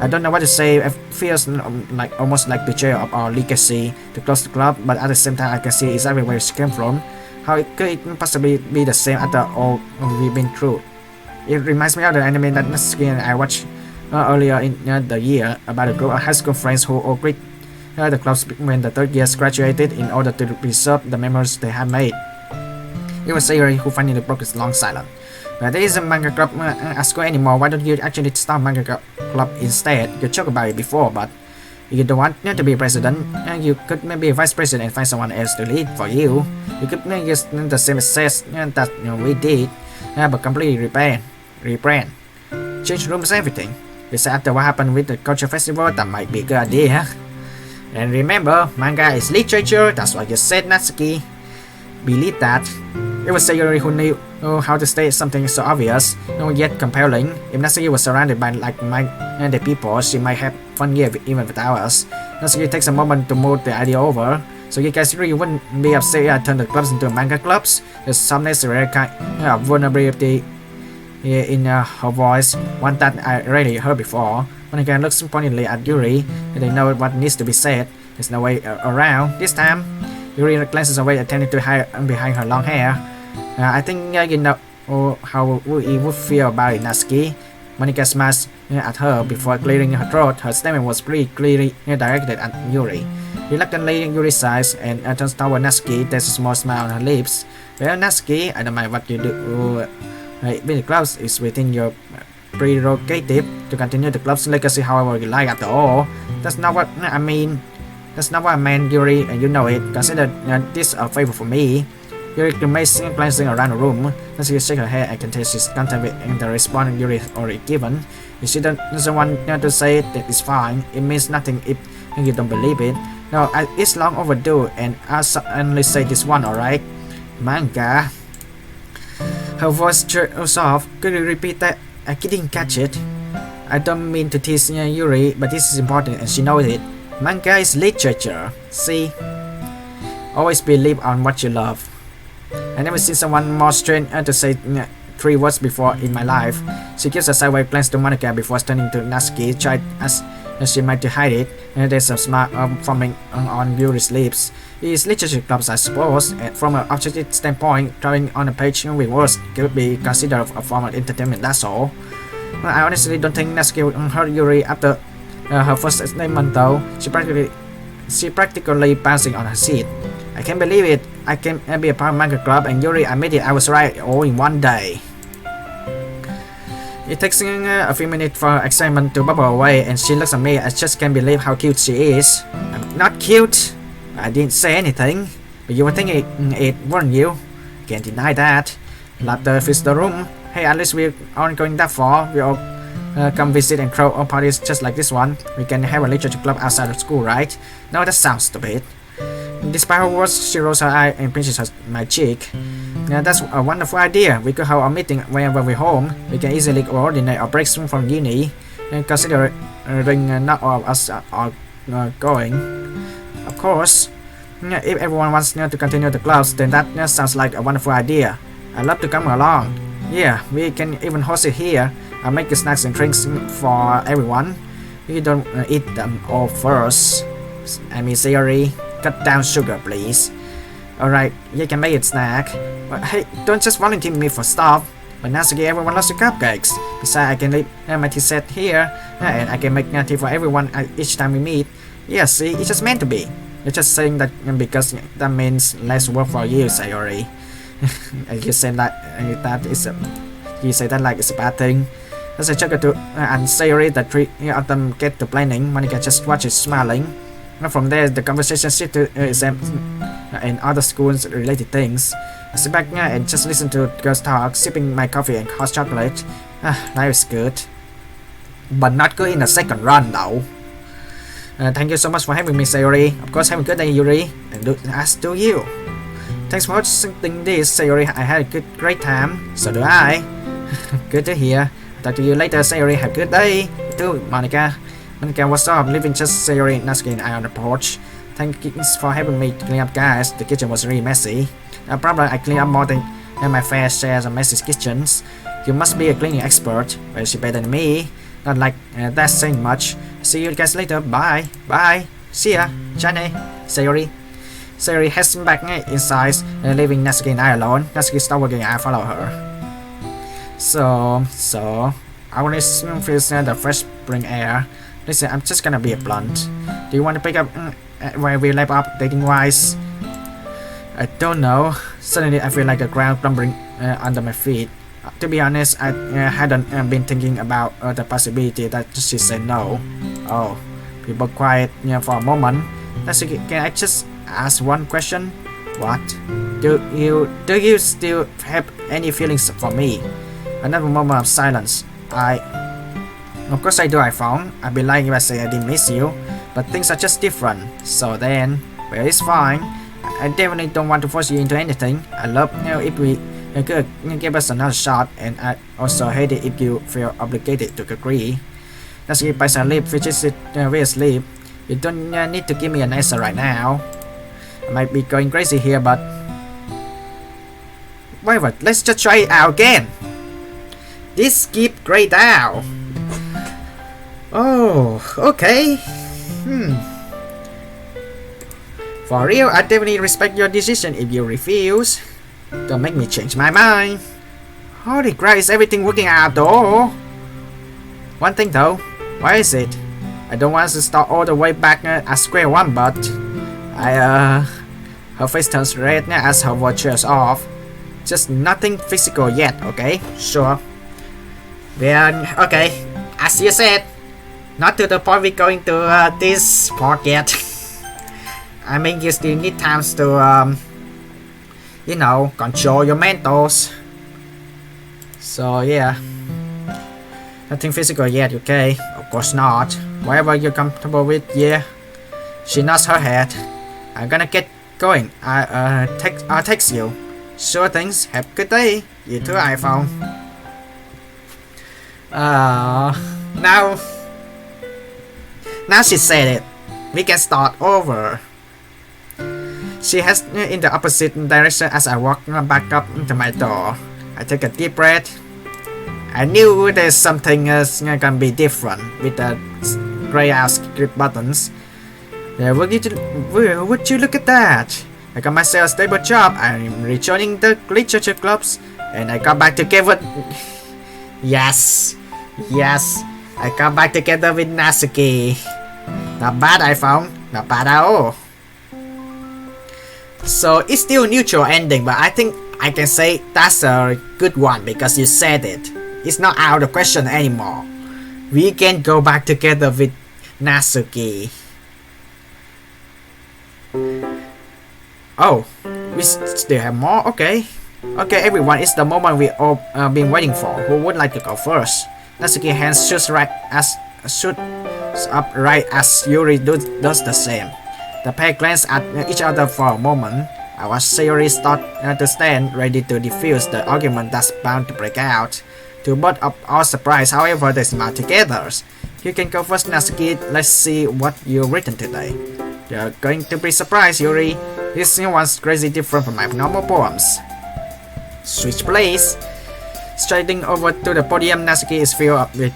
I don't know what to say. It feels like almost like betrayal of our legacy to close the club, but at the same time I can see exactly where it came from. How it could possibly be the same after all we've been through. It reminds me of the anime that Natsuki and I watched earlier in the year about a group of high school friends who all quit the clubs when the third years graduated in order to preserve the memories they had made. It was Sayori who finally broke his long silence. There isn't manga club at school anymore. Why don't you actually start manga club instead? You talked about it before, but you don't want to be president. You could maybe vice president and find someone else to lead for you. You could use the same success that we did, but completely rebrand, change rooms, everything. Besides, after what happened with the culture festival, that might be a good idea. And remember, manga is literature. That's what you said, Natsuki. Believe that. It was Sayori who knew how to state something so obvious, yet compelling. If Natsuki was surrounded by like-minded people, she might have fun here even without us. Natsuki takes a moment to mull the idea over. So you guys really wouldn't be upset I turned the clubs into manga clubs? There's some necessary kind of vulnerability in her voice, one that I rarely heard before. Monica looks pointedly at Yuri, and they know what needs to be said. There's no way around. This time, Yuri glances away, attempting to hide behind her long hair. I think you know how we would feel about it, Natsuki. Monica smiles at her before clearing her throat. Her statement was pretty clearly directed at Yuri. Reluctantly, Yuri sighs and turns toward Natsuki. There's a small smile on her lips. Well, Natsuki, I don't mind what you do. Being the clubs is within your prerogative to continue the club's legacy however you like. After all, that's not what I mean. That's not what I meant, Yuri, and you know it. Consider this a favor for me. Yuri remains glancing around the room. Natsuki shakes her head and contains she's content with the response Yuri has already given. If she doesn't want to say it, then it's fine. It means nothing if you don't believe it. No, it's long overdue, and I'll only say this one, alright? Manga. Her voice was soft. Could you repeat that? I didn't catch it. I don't mean to tease Yuri, but this is important and she knows it. Manga is literature. See? Always believe on what you love. I never seen someone more strange to say 3 words before in my life. She gives a sideways glance to Monica before turning to Natsuki, tried as she might to hide it, and there's a smile forming on Yuri's lips. It is literature clubs, I suppose, and from an objective standpoint, drawing on a page with words could be considered a form of entertainment, that's all. I honestly don't think Natsuki would hurt Yuri after her first statement though. She practically bouncing on her seat. I can't believe it. I can be a part of manga club, and Yuri admitted I was right all in one day. It takes a few minutes for excitement to bubble away, and she looks at me. I just can't believe how cute she is. I'm not cute. I didn't say anything, but you were thinking it, weren't you? Can't deny that. Laughter fills the room. Hey, at least we aren't going that far. We all come visit and throw on parties just like this one. We can have a literature club outside of school, right? No, that sounds stupid. Despite her words, she rolls her eye and pinches my cheek. That's a wonderful idea. We could have a meeting whenever we're home. We can easily coordinate our breaks from uni, and considering not all of us are going. Of course, if everyone wants to continue the clubs, then that sounds like a wonderful idea. I'd love to come along. Yeah, we can even host it here. I'll make the snacks and drinks for everyone. You don't eat them all first. I mean, Sayori, cut down sugar, please. Alright, you can make it snack. But hey, don't just volunteer me for stuff. But Natsuki, everyone loves the cupcakes. Besides, I can leave my tea set here, and I can make tea for everyone each time we meet. Yeah, see, it's just meant to be. You're just saying that because that means less work for you, Sayori. You say that you say that like it's a bad thing. As I check to and Sayori, the 3 of them get to planning. Monica just watches smiling. And from there, the conversation shifted to exams and other schools related things. I sit back and just listen to girls talk, sipping my coffee and hot chocolate. Life is good, but not good in the second run though. Thank you so much for having me, Sayori. Of course, have a good day, Yuri, and as do you. Thanks for watching this, Sayori. I had a great time. So do I. Good to hear. Talk to you later, Sayori. Have a good day. You too, Monica. Monica, what's up? Living just Sayori, Natsuki, and I on the porch. Thanks for having me clean up, guys. The kitchen was really messy. Probably I clean up more than my fair share of messy kitchens. You must be a cleaning expert. Well, she better than me. Not like that's saying much. See you guys later. Bye. Bye. See ya. Johnny. Sayori. Sayori heads back inside, leaving Natsuki and I alone. Natsuki stopped working and I follow her. So, always feels the fresh spring air. Listen, I'm just gonna be blunt. Do you want to pick up where we left up dating wise? I don't know. Suddenly I feel like the ground crumbling under my feet. To be honest, I hadn't been thinking about the possibility that she said no. Oh, people quiet for a moment. Can I just ask one question? What? Do you still have any feelings for me? Another moment of silence. Of course I do, iPhong. I'd be lying if I say I didn't miss you. But things are just different. So then, well, it's fine. I definitely don't want to force you into anything. I love if we could give us another shot, and I also hate it if you feel obligated to agree. Let's get by some sleep, which is it way asleep. You don't need to give me an answer right now. I might be going crazy here, but whatever. Let's just try it out again. This skip grayed out. Oh, okay. For real, I definitely respect your decision if you refuse. Don't make me change my mind. Holy crap, is everything working out though? One thing though, why is it? I don't want to start all the way back at square one, but her face turns red as her voice trails off. Just nothing physical yet, okay? Sure. Then, okay, as you said, not to the point we're going to this part yet. I mean, you still need times to, you know, control your mentals. So, yeah. Nothing physical yet, okay? Of course not. Whatever you're comfortable with, yeah. She nods her head. I'm gonna get going. I'll text you. Sure things. Have a good day. You too, iPhong. Now she said it. We can start over. She heads in the opposite direction as I walk back up to my door. I take a deep breath. I knew there's something gonna be different with the gray out script buttons. Would you look at that? I got myself a stable job. I'm rejoining the literature clubs, and I got back together. Yes, I got back together with Natsuki. Not bad, iPhong. Not bad at all. So it's still a neutral ending, but I think I can say that's a good one because you said it. It's not out of the question anymore. We can go back together with Natsuki. Oh, we still have more? Okay. Okay, everyone, it's the moment we all been waiting for. Who would like to go first? Natsuki hands shoots up right as Yuri does the same. The pair glance at each other for a moment. I was seriously start to stand ready to defuse the argument that's bound to break out. To both of our surprise, however, they smile together. You can go first, Natsuki. Let's see what you've written today. You're going to be surprised, Yuri. This new one's crazy different from my normal poems. Switch place. Striding over to the podium, Natsuki is filled up with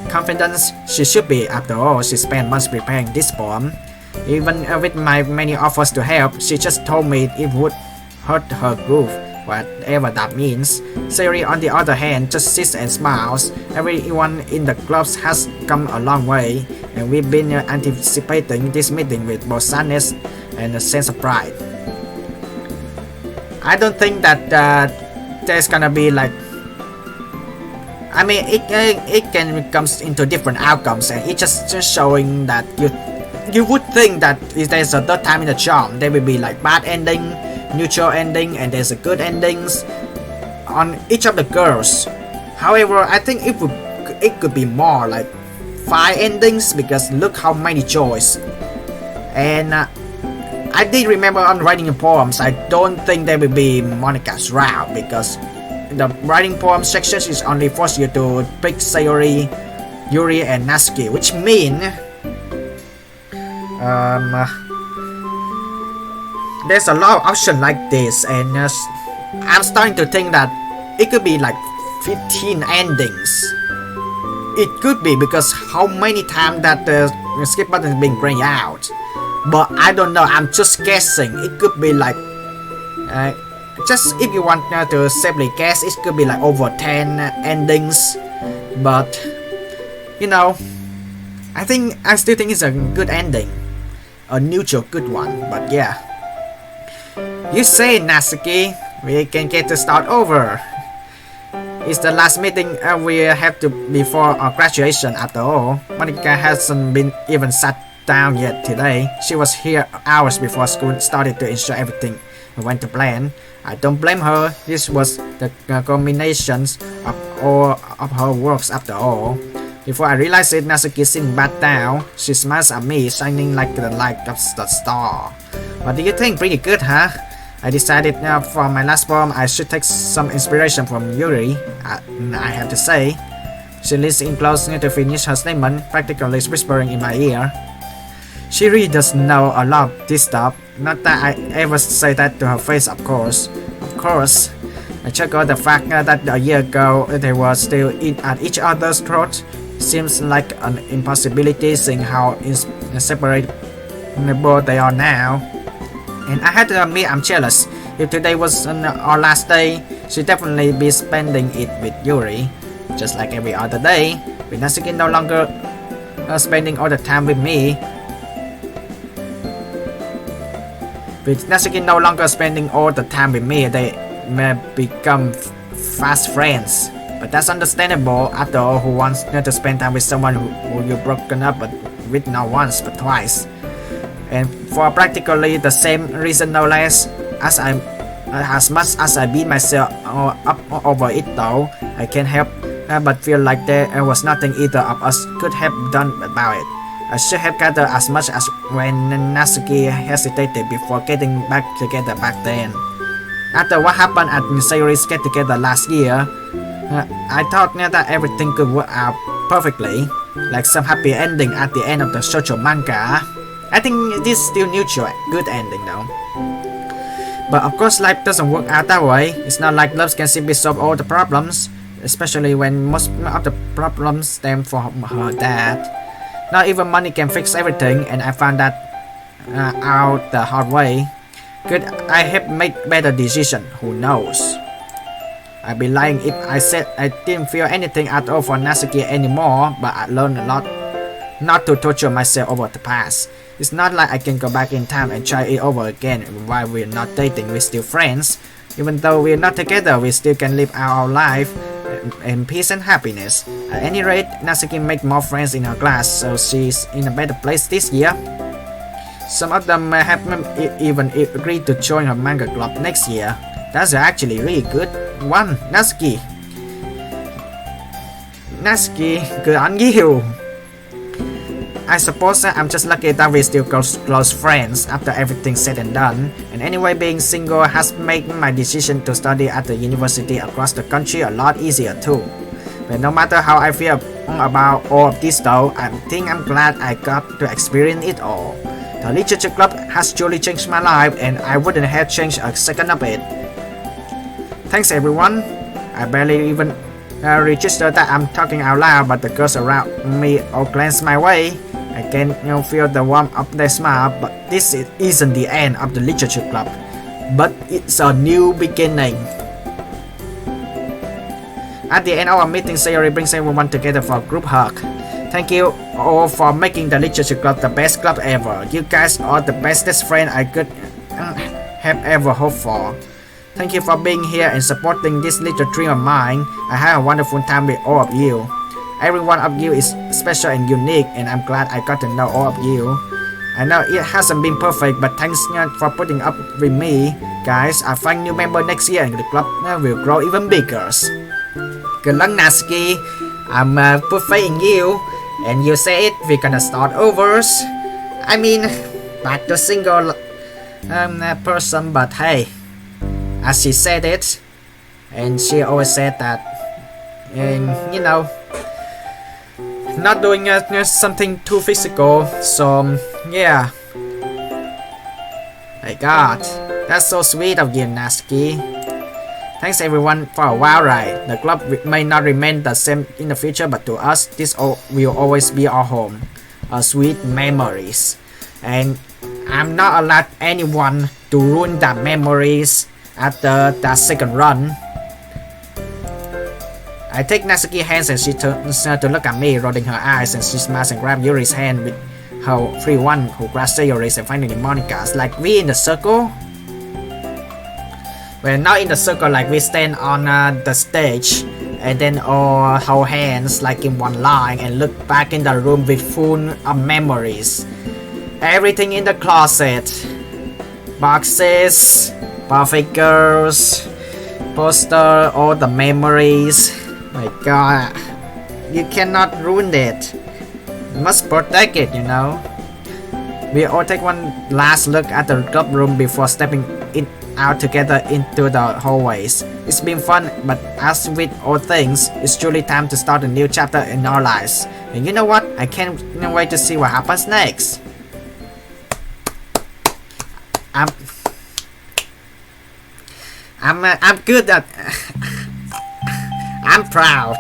confidence. She should be, after all, she spent months preparing this poem. Even with my many offers to help, she just told me it would hurt her groove, whatever that means. Sayori, on the other hand, just sits and smiles. Everyone in the clubs has come a long way, and we've been anticipating this meeting with both sadness and a sense of pride. I don't think that there's gonna be like, I mean, it can comes into different outcomes, and it's just showing that you would think that if there's a third time in the charm, there will be like bad ending, neutral ending, and there's a good endings on each of the girls. However, I think it could be more like 5 endings because look how many joys. And I did remember on writing poems, I don't think there will be Monika's route because the writing poem section is only force you to pick Sayori, Yuri, and Natsuki, which mean there's a lot of options like this, and I'm starting to think that it could be like 15 endings. It could be because how many times that the skip button is being grayed out. But I don't know, I'm just guessing. It could be like just if you want to safely guess, it could be like over 10 endings. But you know, I still think it's a good ending, a neutral good one. But yeah, you say Natsuki, we can get to start over. It's the last meeting we have to before our graduation after all. Monica hasn't been even sat down yet today. She was here hours before school started to ensure everything went to plan. I don't blame her. This was the combinations of all of her works after all. Before I realized it, Natsuki sitting back down. She smiles at me, shining like the light of the star. What do you think? Pretty good, huh? I decided for my last poem I should take some inspiration from Yuri. I have to say. She leans in close to finish her statement, practically whispering in my ear. She really does know a lot of this stuff. Not that I ever say that to her face, of course. Of course. I chuckled the fact that a year ago they were still at each other's throats. Seems like an impossibility seeing how inseparable they are now. And I had to admit I'm jealous. If today was our last day, she'd definitely be spending it with Yuri. Just like every other day, with Natsuki no longer spending all the time with me. With Natsuki no longer spending all the time with me, they may become fast friends. But that's understandable after all. Who wants to spend time with someone who you've broken up with not once but twice. And for practically the same reason no less, as much as I beat myself up over it though, I can't help but feel like there was nothing either of us could have done about it. I should have gathered as much as when Natsuki hesitated before getting back together back then. After what happened at Sayori's get together last year, I thought that everything could work out perfectly, like some happy ending at the end of the shoujo manga. I think this is still neutral, good ending though. But of course life doesn't work out that way. It's not like love can simply solve all the problems, especially when most of the problems stem from her dad. Not even money can fix everything, and I found that out the hard way. Could I have made better decision? Who knows? I'd be lying if I said I didn't feel anything at all for Natsuki anymore, but I learned a lot not to torture myself over the past. It's not like I can go back in time and try it over again. While we're not dating, we're still friends. Even though we're not together, we still can live our life in peace and happiness. At any rate, Natsuki made more friends in her class, so she's in a better place this year. Some of them have even agreed to join her manga club next year. That's actually really good one, Natsuki. Natsuki, good on you. I suppose I'm just lucky that we're still close friends after everything's said and done. And anyway, being single has made my decision to study at the university across the country a lot easier too. But no matter how I feel about all of this though, I think I'm glad I got to experience it all. The literature club has truly changed my life, and I wouldn't have changed a second of it. Thanks everyone. I barely even registered that I'm talking out loud, but the girls around me all glance my way. I can feel the warmth of their smile, but this isn't the end of the literature club, but it's a new beginning. At the end of our meeting, Sayori brings everyone together for a group hug. Thank you all for making the literature club the best club ever. You guys are the bestest friend I could have ever hoped for. Thank you for being here and supporting this little dream of mine. I had a wonderful time with all of you. Every one of you is special and unique, and I'm glad I got to know all of you. I know it hasn't been perfect, but thanks for putting up with me, guys. I'll find new member next year and the club will grow even bigger. Good luck, Natsuki. I'm put faith in you, and you say it, we're gonna start over. I mean, back to single person, but hey, as she said it, and she always said that, and not doing something too physical. So yeah, my God, that's so sweet of you, Natsuki. Thanks everyone for a wild ride. The club may not remain the same in the future, but to us, this will always be our home, our sweet memories. And I'm not allowed anyone to ruin that memories after that second run. I take Natsuki's hands and she turns to look at me, rolling her eyes, and she smiles and grabs Yuri's hand with her free one, who grabs Sayori's and finally Monika's. Like we in the circle? We're not in the circle, like we stand on the stage and then all hold hands like in one line and look back in the room with full of memories. Everything in the closet. Boxes, bar figures, poster, all the memories. My god, you cannot ruin it. You must protect it, you know. We all take one last look at the club room before stepping out together into the hallways. It's been fun, but as with all things, it's truly time to start a new chapter in our lives. And you know what? I can't wait to see what happens next. I'm good at. I'm proud.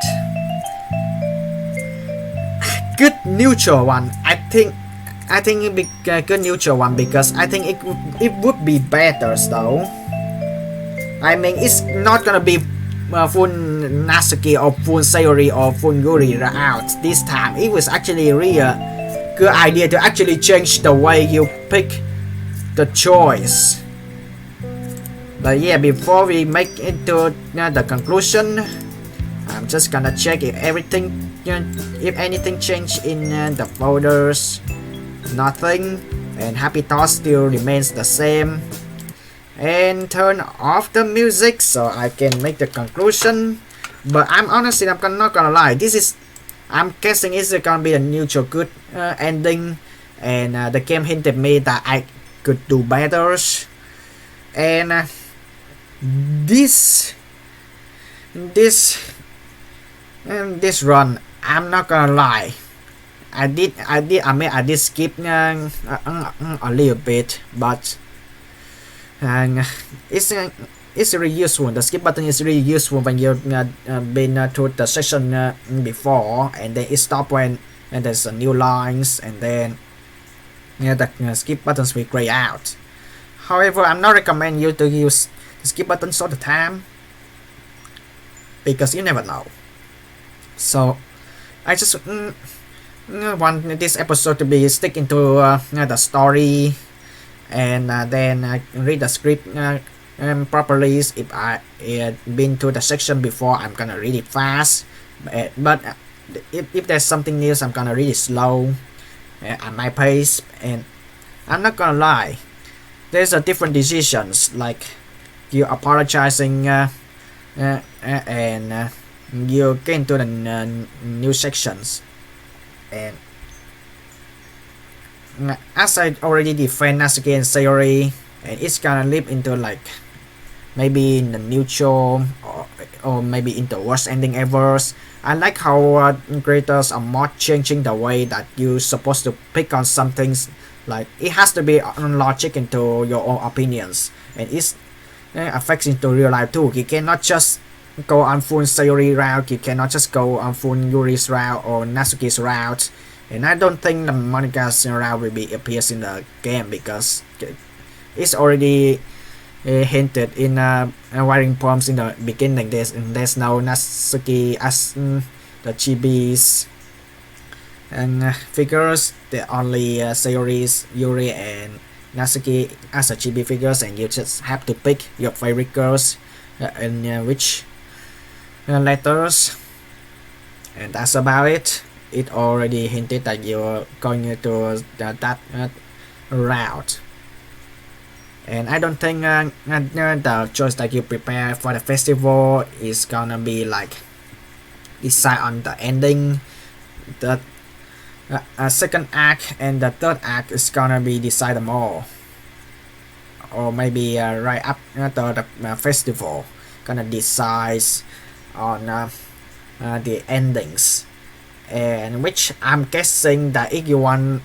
Good neutral one. I think it'd be a good neutral one because I think it would be better though. I mean, it's not gonna be full Natsuki or full Sayori or full Yuri out this time. It was actually really a good idea to actually change the way you pick the choice. But yeah, before we make it to the conclusion, I'm just gonna check if if anything changed in the folders. Nothing, and Happy Thoughts still remains the same. And turn off the music so I can make the conclusion. But I'm not gonna lie, I'm guessing it's gonna be a neutral good ending, and the game hinted me that I could do better. And this run, I'm not gonna lie, I did skip a little bit, but it's really useful. The skip button is really useful when you've been to the section before, and then it stops when there's new lines, and then the skip buttons will gray out. However, I'm not recommend you to use the skip buttons all the time because you never know. So I just want this episode to be stick into the story, and then read the script properly. If I been to the section before, I'm gonna read it fast, but if there's something new, I'm gonna read it slow at my pace. And I'm not gonna lie, there's a different decisions, like you apologizing and you get into the new sections. And as I already defend Natsuki and Sayori, and it's gonna live into like maybe in the neutral or maybe in the worst ending ever. I like how creators are more changing the way that you're supposed to pick on some things. Like it has to be logic into your own opinions, and it affects into real life too. You cannot just go on full Sayori route, you cannot just go on full Yuri's route or Natsuki's route. And I don't think the Monika's route will be appears in the game because it's already hinted in wiring poems in the beginning. There's no Natsuki as the chibis and figures. The only Sayori's, Yuri and Natsuki as a chibi figures, and you just have to pick your favorite girls and which letters, and that's about it. It already hinted that you're going to that route, and I don't think the choice that you prepare for the festival is gonna be like decide on the ending. The second act and the third act is gonna be decide more, or maybe right up to the festival gonna decide on the endings, and which I'm guessing that if you want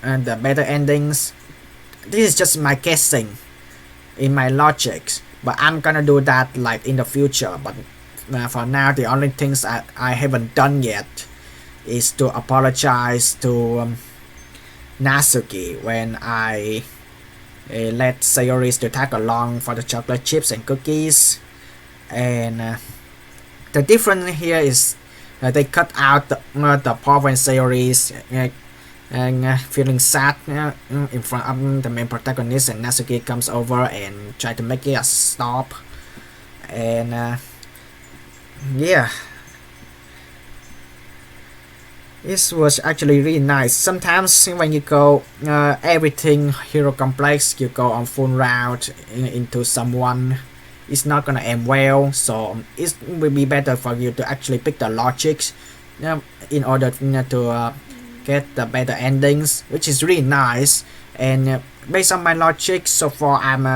the better endings, this is just my guessing in my logic, but I'm gonna do that like in the future. But for now, the only things I haven't done yet is to apologize to Natsuki when I let Sayori to tag along for the chocolate chips and cookies, and The difference here is they cut out the power series and feeling sad in front of the main protagonist, and Natsuki comes over and try to make it a stop. And yeah, this was actually really nice. Sometimes when you go everything hero complex, you go on full route into someone, it's not gonna end well. So it will be better for you to actually pick the logics in order to get the better endings, which is really nice. And based on my logic so far, I'm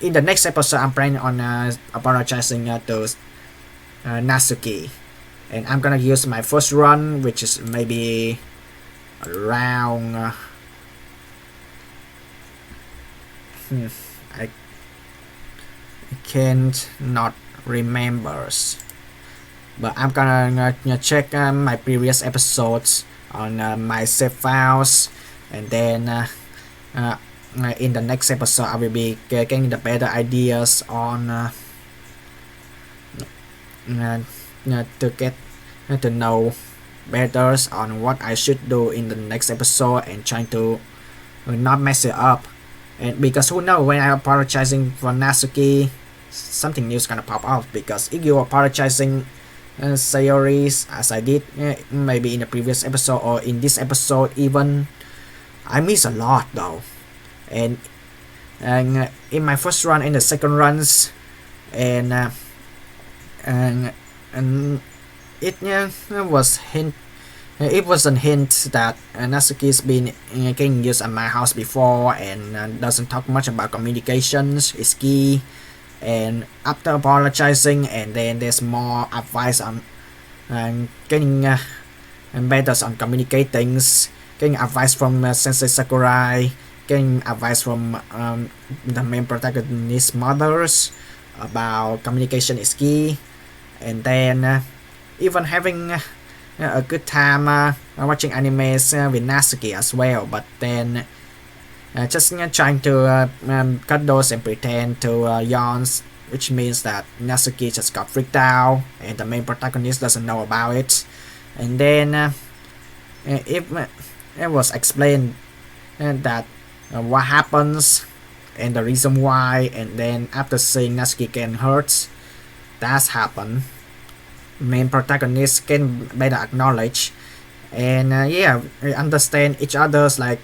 in the next episode I'm planning on apologizing to Natsuki, and I'm gonna use my first run, which is maybe around I can't not remembers, but I'm gonna check my previous episodes on my save files, and then in the next episode I will be getting the better ideas on to get to know better on what I should do in the next episode, and trying to not mess it up. And because who knows, when I'm apologizing for Natsuki, something new is gonna pop up. Because if you're apologizing Sayori's as I did maybe in the previous episode or in this episode even, I miss a lot though. And in my first run, in the second runs, and it was hint. It was a hint that Natsuki's been getting used at my house before, and doesn't talk much about communications is key. And after apologizing, and then there's more advice on getting better on communicating, getting advice from Sensei Sakurai, getting advice from the main protagonist's mothers about communication is key. And then even having a good time watching animes with Natsuki as well, but then just trying to cut those and pretend to yawn, which means that Natsuki just got freaked out and the main protagonist doesn't know about it. And then it was explained that what happens and the reason why, and then after seeing Natsuki getting hurt, that's happened, main protagonists can better acknowledge and yeah, understand each other's like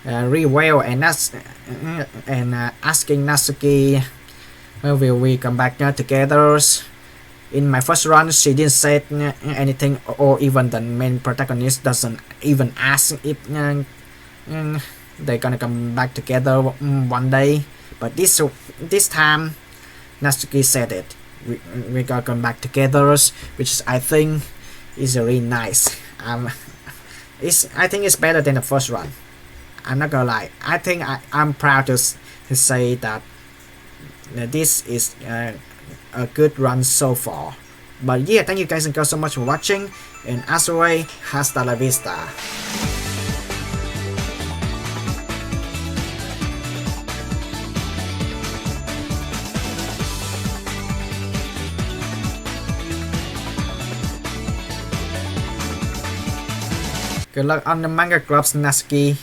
really well. And that's asking Natsuki, will we come back together? In my first run, she didn't say anything, or even the main protagonist doesn't even ask if they're gonna come back together one day. But this time, Natsuki said it. We gotta come back together, which I think is really nice. I think it's better than the first run. I'm not gonna lie. I think I'm proud to say that this is a good run so far. But yeah, thank you guys and girls so much for watching, and as always, hasta la vista. Good luck on the manga clubs, Natsuki.